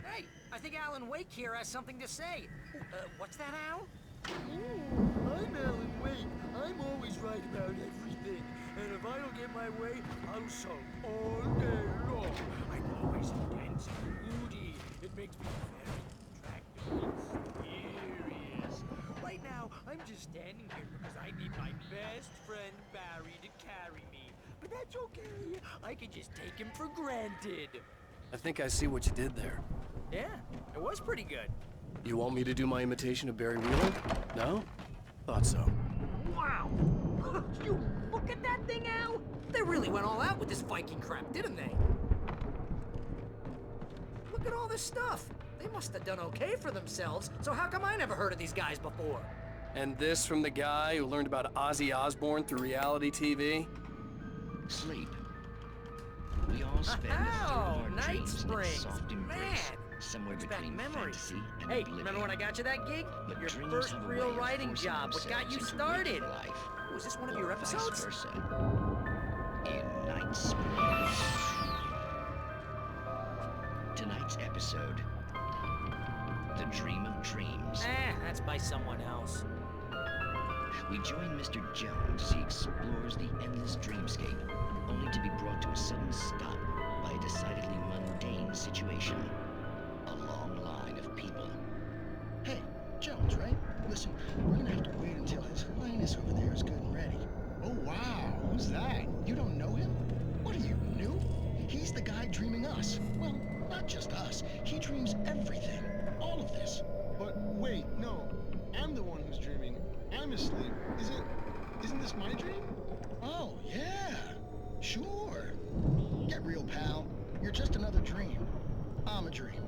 Hey, I think Alan Wake here has something to say. What's that, Al? I'm Alan Wake. I'm always right about everything. And if I don't get my way, I'll sulk all day long. I'm always intense and moody. It makes me very attractive and mysterious. Right now, I'm just standing here because I need my best friend Barry to carry me. But that's okay. I can just take him for granted. I think I see what you did there. Yeah, it was pretty good. You want me to do my imitation of Barry Wheeler? No? Thought so. Wow! You look at that thing, Al! They really went all out with this Viking crap, didn't they? Look at all this stuff. They must have done okay for themselves, so how come I never heard of these guys before? And this from the guy who learned about Ozzy Osbourne through reality TV? Sleep. We all spend a third of our Night dreams in Springs. soft embrace, Man, somewhere brings back between memories. fantasy and Hey, oblivion. remember when I got you that gig? But Your dreams first have a real way of writing forcing job. What got you themselves into started? waking life, Was this one of or your vice episodes? versa. In Night Springs. Tonight's episode: The Dream of Dreams. That's by someone else. We join Mr. Jones as he explores the endless dreamscape, only to be brought to a sudden stop by a decidedly mundane situation. A long line of people. Hey, Jones, right? Listen, we're gonna have to wait until His Highness over there is good and ready. Oh, wow. Who's that? You don't know him? What are you, new? He's the guy dreaming us. Well, not just us. He dreams everything. All of this. But wait, no. I'm the one who's dreaming. I'm asleep. Isn't this my dream? Oh, yeah. Sure. Get real, pal. You're just another dream. I'm a dream.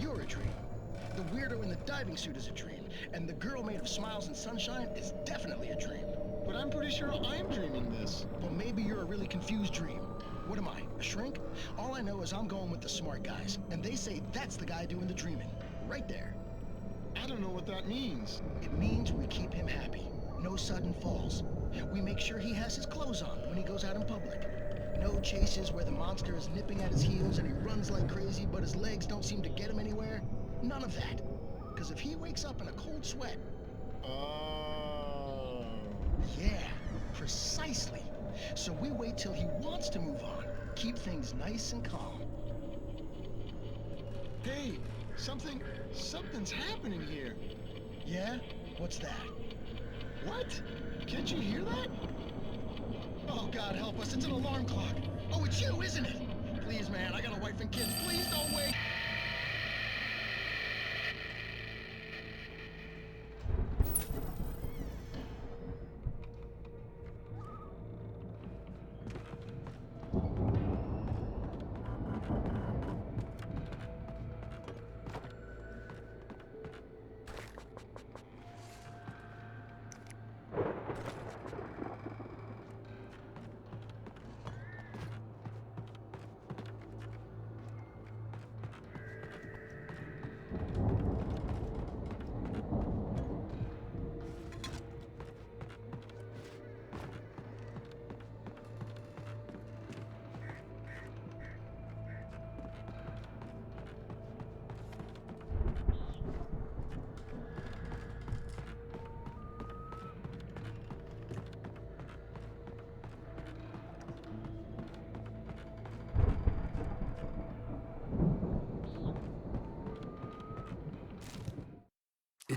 You're a dream. The weirdo in the diving suit is a dream, and the girl made of smiles and sunshine is definitely a dream. But I'm pretty sure I'm dreaming this. Well, maybe you're a really confused dream. What am I, a shrink? All I know is I'm going with the smart guys, and they say that's the guy doing the dreaming. Right there. I don't know what that means. It means we keep him happy. No sudden falls. We make sure he has his clothes on when he goes out in public. No chases where the monster is nipping at his heels and he runs like crazy, but his legs don't seem to get him anywhere. None of that. Because if he wakes up in a cold sweat... Oh. Yeah, precisely. So we wait till he wants to move on. Keep things nice and calm. Hey, something's happening here. Yeah? What's that? What? Can't you hear that? Oh, God help us, it's an alarm clock. Oh, it's you, isn't it? Please, man, I got a wife and kids. Please don't wait.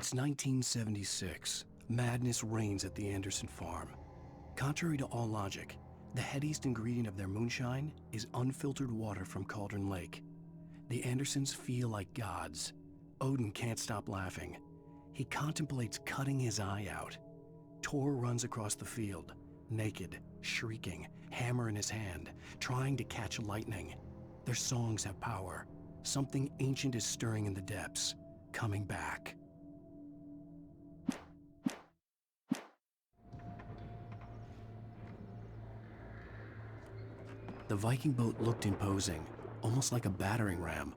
It's 1976. Madness reigns at the Anderson farm. Contrary to all logic, the headiest ingredient of their moonshine is unfiltered water from Cauldron Lake. The Andersons feel like gods. Odin can't stop laughing. He contemplates cutting his eye out. Tor runs across the field, naked, shrieking, hammer in his hand, trying to catch lightning. Their songs have power. Something ancient is stirring in the depths, coming back. The Viking boat looked imposing, almost like a battering ram.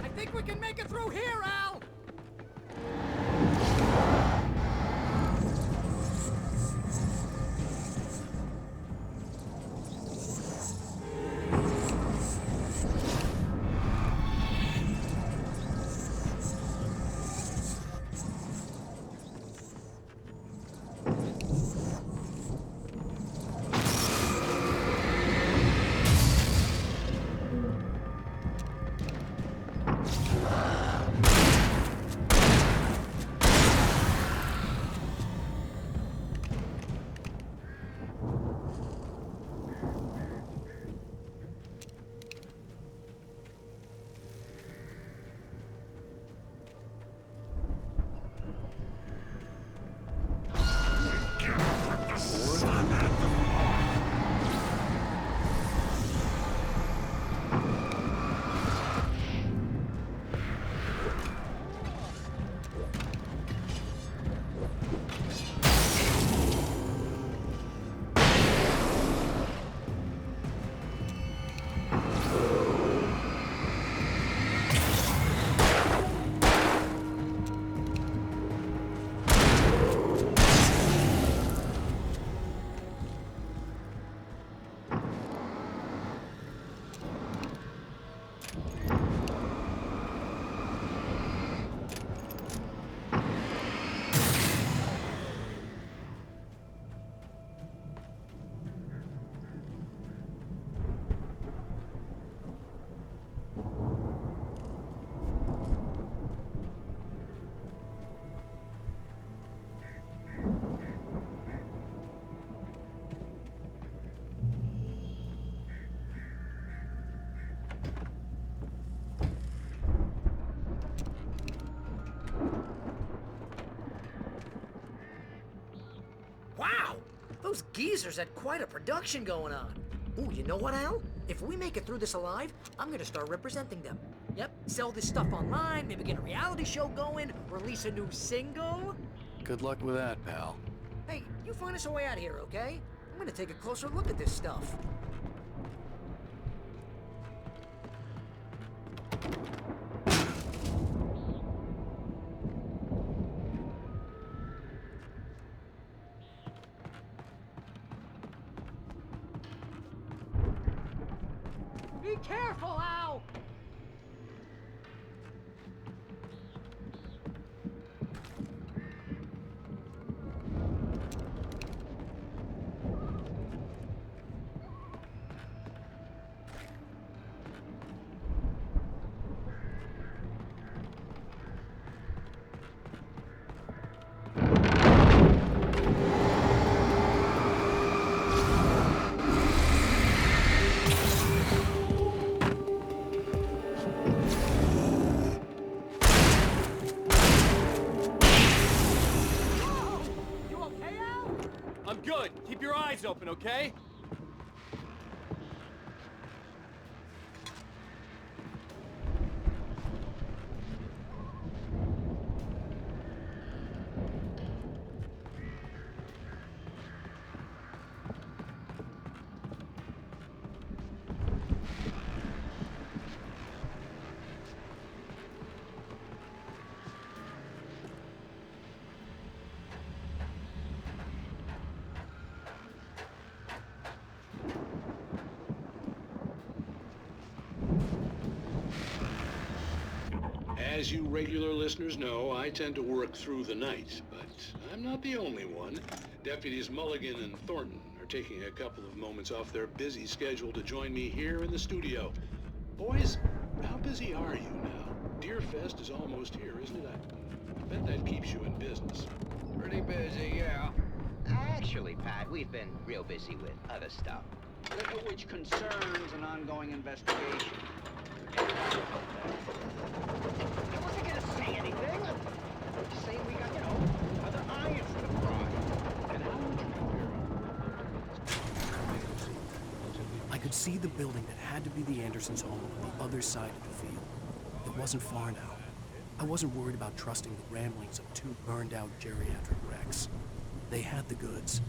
I think we can make it through here, Al! Those geezers had quite a production going on. Ooh, you know what, Al? If we make it through this alive, I'm gonna start representing them. Yep, sell this stuff online, maybe get a reality show going, release a new single. Good luck with that, pal. Hey, you find us a way out of here, okay? I'm gonna take a closer look at this stuff. Be careful, Al! I'm good. Keep your eyes open, okay? As you regular listeners know, I tend to work through the night, but I'm not the only one. Deputies Mulligan and Thornton are taking a couple of moments off their busy schedule to join me here in the studio. Boys, how busy are you now? Deerfest is almost here, isn't it? I bet that keeps you in business. Pretty busy, yeah. Actually, Pat, we've been real busy with other stuff, which concerns an ongoing investigation. I wasn't gonna say anything. Just saying we got, other irons to fry. And I could see the building that had to be the Andersons' home on the other side of the field. It wasn't far now. I wasn't worried about trusting the ramblings of two burned-out geriatric wrecks. They had the goods.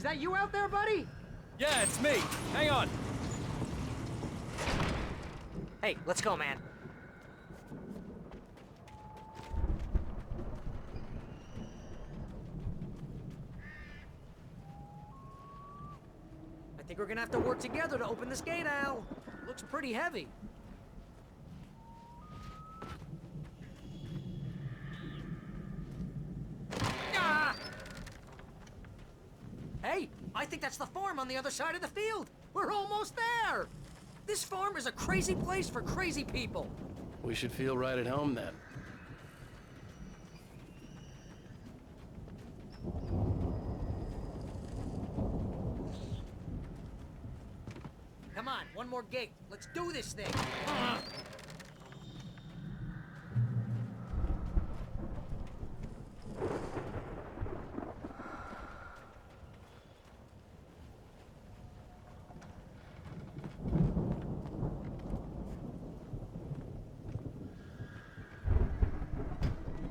that you out there, buddy? Yeah, it's me. Hang on. Hey, let's go, man. I think we're gonna have to work together to open this gate, Al. Looks pretty heavy. Ah! Hey, I think that's the farm on the other side of the field. We're almost there. This farm is a crazy place for crazy people. We should feel right at home then. Come on, one more gate. Let's do this thing.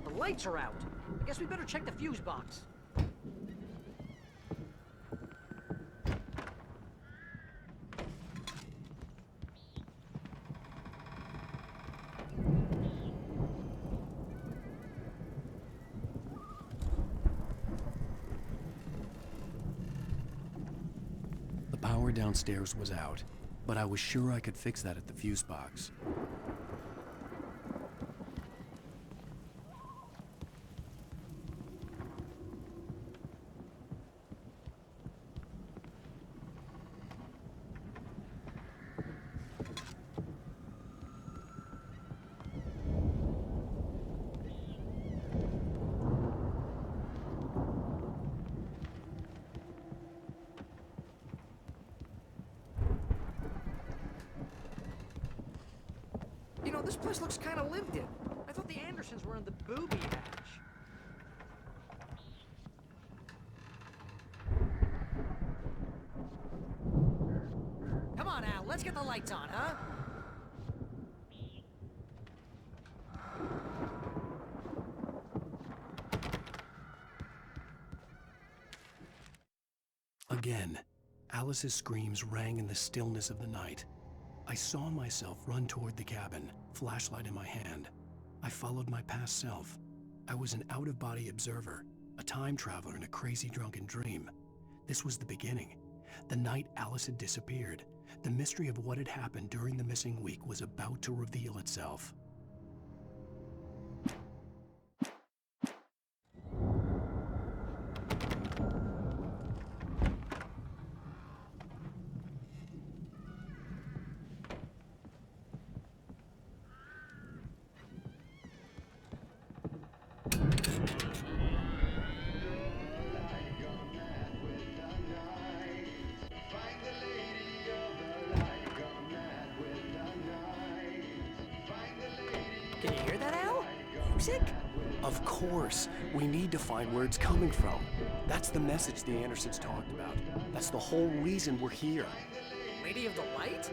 The lights are out. I guess we better check the fuse box. The power downstairs was out, but I was sure I could fix that at the fuse box. You know, this place looks kind of lived in. I thought the Andersons were in the booby hatch. Come on, Al, let's get the lights on, huh? Again, Alice's screams rang in the stillness of the night. I saw myself run toward the cabin, flashlight in my hand. I followed my past self. I was an out-of-body observer, a time traveler in a crazy drunken dream. This was the beginning. The night Alice had disappeared. The mystery of what had happened during the missing week was about to reveal itself. Can you hear that, Al? Music? Of course. We need to find where it's coming from. That's the message the Andersons talked about. That's the whole reason we're here. Lady of the Light?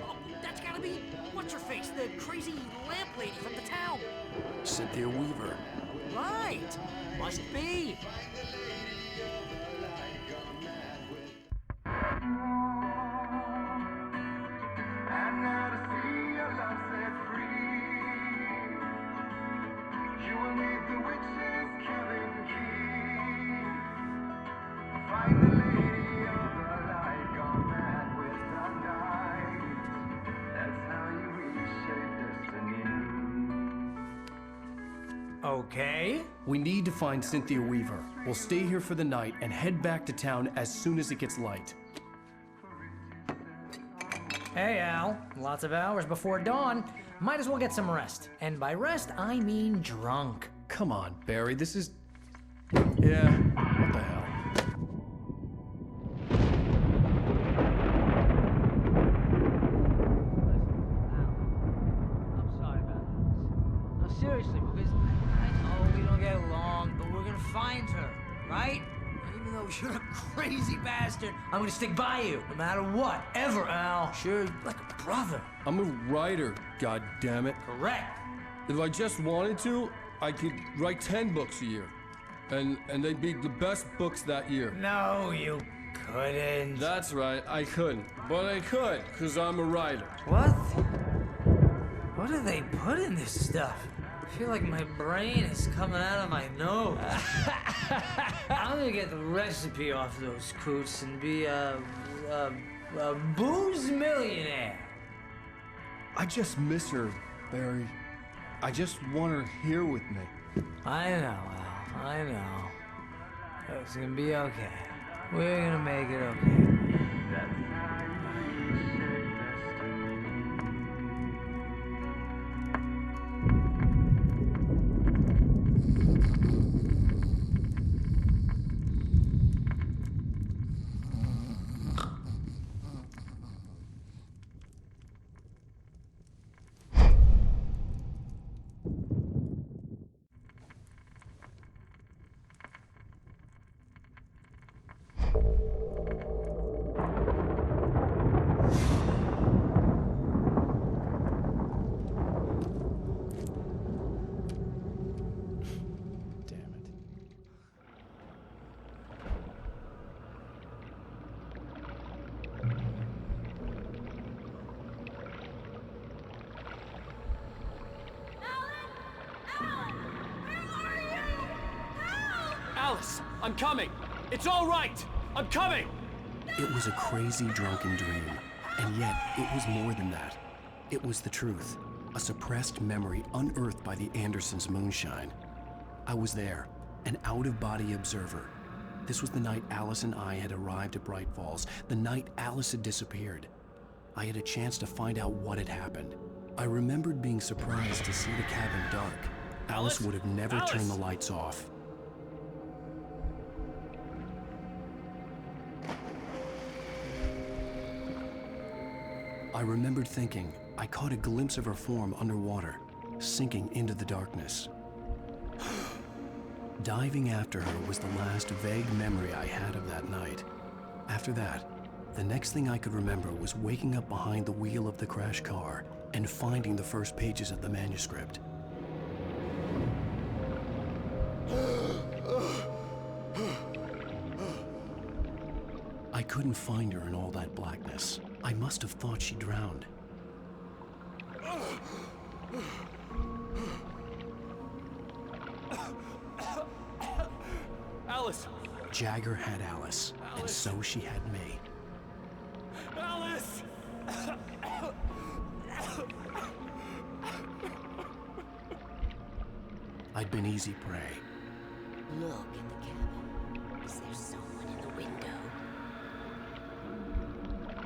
Oh, that's gotta be what's-her-face, the crazy lamp lady from the town. Cynthia Weaver. Right. Must be. Okay. We need to find Cynthia Weaver. We'll stay here for the night and head back to town as soon as it gets light. Hey, Al. Lots of hours before dawn. Might as well get some rest. And by rest, I mean drunk. Come on, Barry, this is... Yeah, what the hell? I'm sorry about this. No, seriously, because I know we don't get along, but we're gonna find her, right? Even though you're a crazy bastard, I'm gonna stick by you, no matter what, ever, Al. Sure, like a brother. I'm a writer, goddammit. Correct. If I just wanted to, I could write 10 books a year. And they'd be the best books that year. No, you couldn't. That's right, I couldn't. But I could, because I'm a writer. What? What do they put in this stuff? I feel like my brain is coming out of my nose. I'm gonna get the recipe off those coots and be a booze millionaire. I just miss her, Barry. I just want her here with me. I know, Al. I know. It's gonna be okay. We're gonna make it okay. Alice, I'm coming. It's all right. I'm coming. It was a crazy, drunken dream, and yet it was more than that. It was the truth, a suppressed memory unearthed by the Andersons' moonshine. I was there, an out-of-body observer. This was the night Alice and I had arrived at Bright Falls, the night Alice had disappeared. I had a chance to find out what had happened. I remembered being surprised to see the cabin dark. Alice would have never turned the lights off. I remembered thinking I caught a glimpse of her form underwater, sinking into the darkness. Diving after her was the last vague memory I had of that night. After that, the next thing I could remember was waking up behind the wheel of the crashed car and finding the first pages of the manuscript. I couldn't find her in all that blackness. I must have thought she drowned. Alice! Jagger had Alice, and so she had me. Alice! I'd been easy prey. Look in the cabin. Is there someone in the window?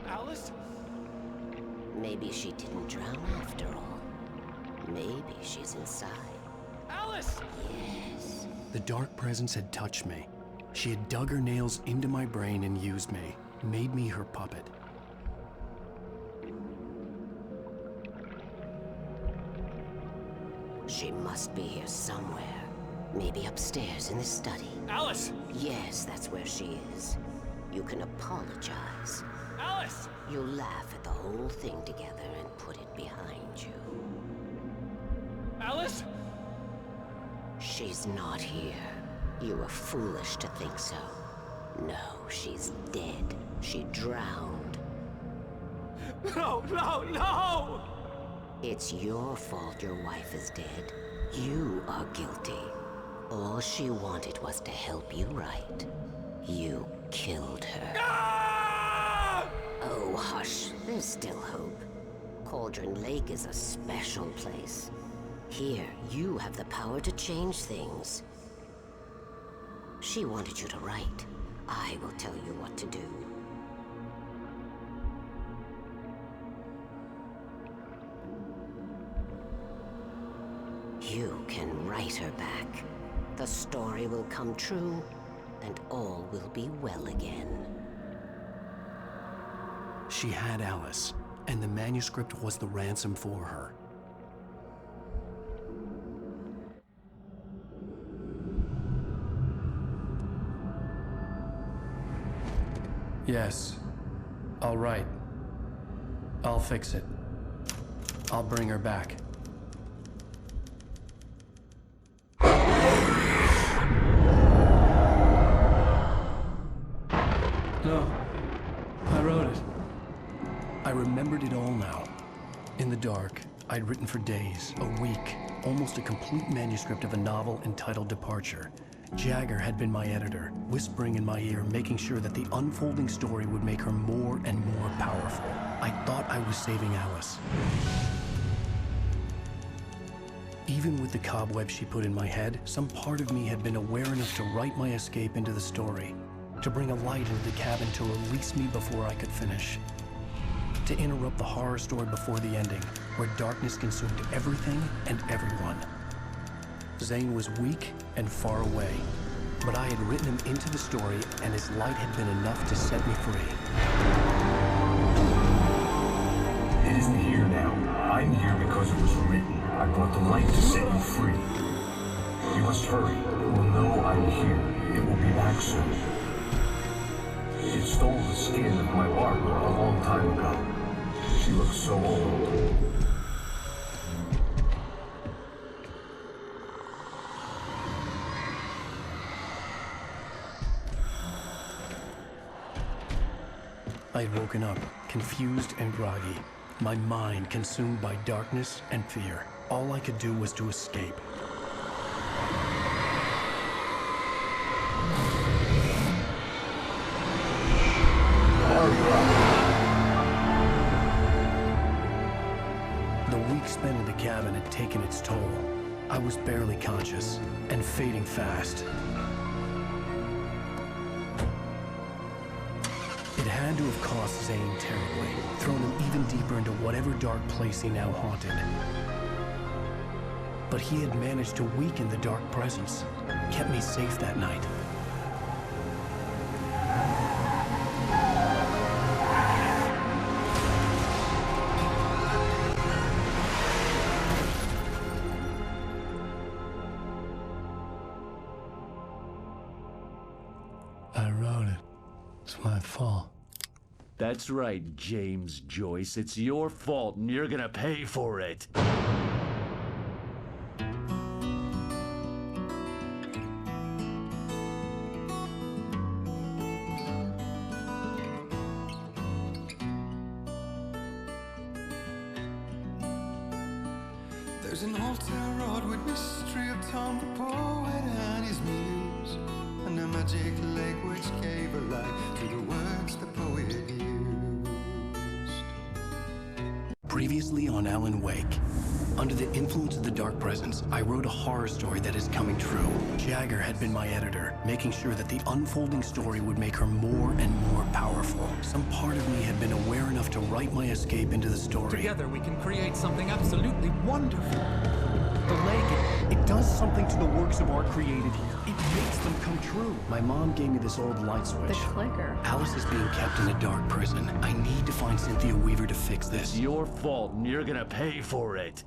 Alice? Maybe she didn't drown after all. Maybe she's inside. Alice! Yes. The dark presence had touched me. She had dug her nails into my brain and used me, made me her puppet. She must be here somewhere. Maybe upstairs in the study. Alice! Yes, that's where she is. You can apologize. Alice! You'll laugh at the whole thing together and put it behind you. Alice? She's not here. You were foolish to think so. No, she's dead. She drowned. No, no, no! It's your fault your wife is dead. You are guilty. All she wanted was to help you right. You killed her. Ah! Oh, hush. There's still hope. Cauldron Lake is a special place. Here, you have the power to change things. She wanted you to write. I will tell you what to do. You can write her back. The story will come true, and all will be well again. She had Alice, and the manuscript was the ransom for her. Yes. I'll write. I'll fix it. I'll bring her back. remembered it all now. In the dark, I'd written for days, a week, almost a complete manuscript of a novel entitled Departure. Jagger had been my editor, whispering in my ear, making sure that the unfolding story would make her more and more powerful. I thought I was saving Alice. Even with the cobwebs she put in my head, some part of me had been aware enough to write my escape into the story, to bring a light into the cabin to release me before I could finish, to interrupt the horror story before the ending, where darkness consumed everything and everyone. Zane was weak and far away, but I had written him into the story, and his light had been enough to set me free. It isn't here now. I'm here because it was written. I brought the light to set you free. You must hurry. It will know I'm here. It will be back soon. It stole the skin of my Barbara a long time ago. She looks so old. I had woken up, confused and groggy, my mind consumed by darkness and fear. All I could do was to escape. The week spent in the cabin had taken its toll. I was barely conscious and fading fast. It had to have cost Zane terribly, thrown him even deeper into whatever dark place he now haunted. But he had managed to weaken the dark presence, kept me safe that night. I wrote it. It's my fault. That's right, James Joyce. It's your fault, and you're gonna pay for it. There's an old town road with mystery of Tom the poet and his muse, and a magic lake which gave a light to the words the poet used. Previously on Alan Wake. Under the influence of the dark presence, I wrote a horror story that is coming true. Jagger had been my editor, making sure that the unfolding story would make her more and more powerful. Some part of me had been aware enough to write my escape into the story. Together we can create something absolutely wonderful. The lake, it does something to the works of art created here. It makes them come true. My mom gave me this old light switch. The clicker. Alice is being kept in a dark prison. I need to find Cynthia Weaver to fix this. It's your fault, and you're gonna pay for it.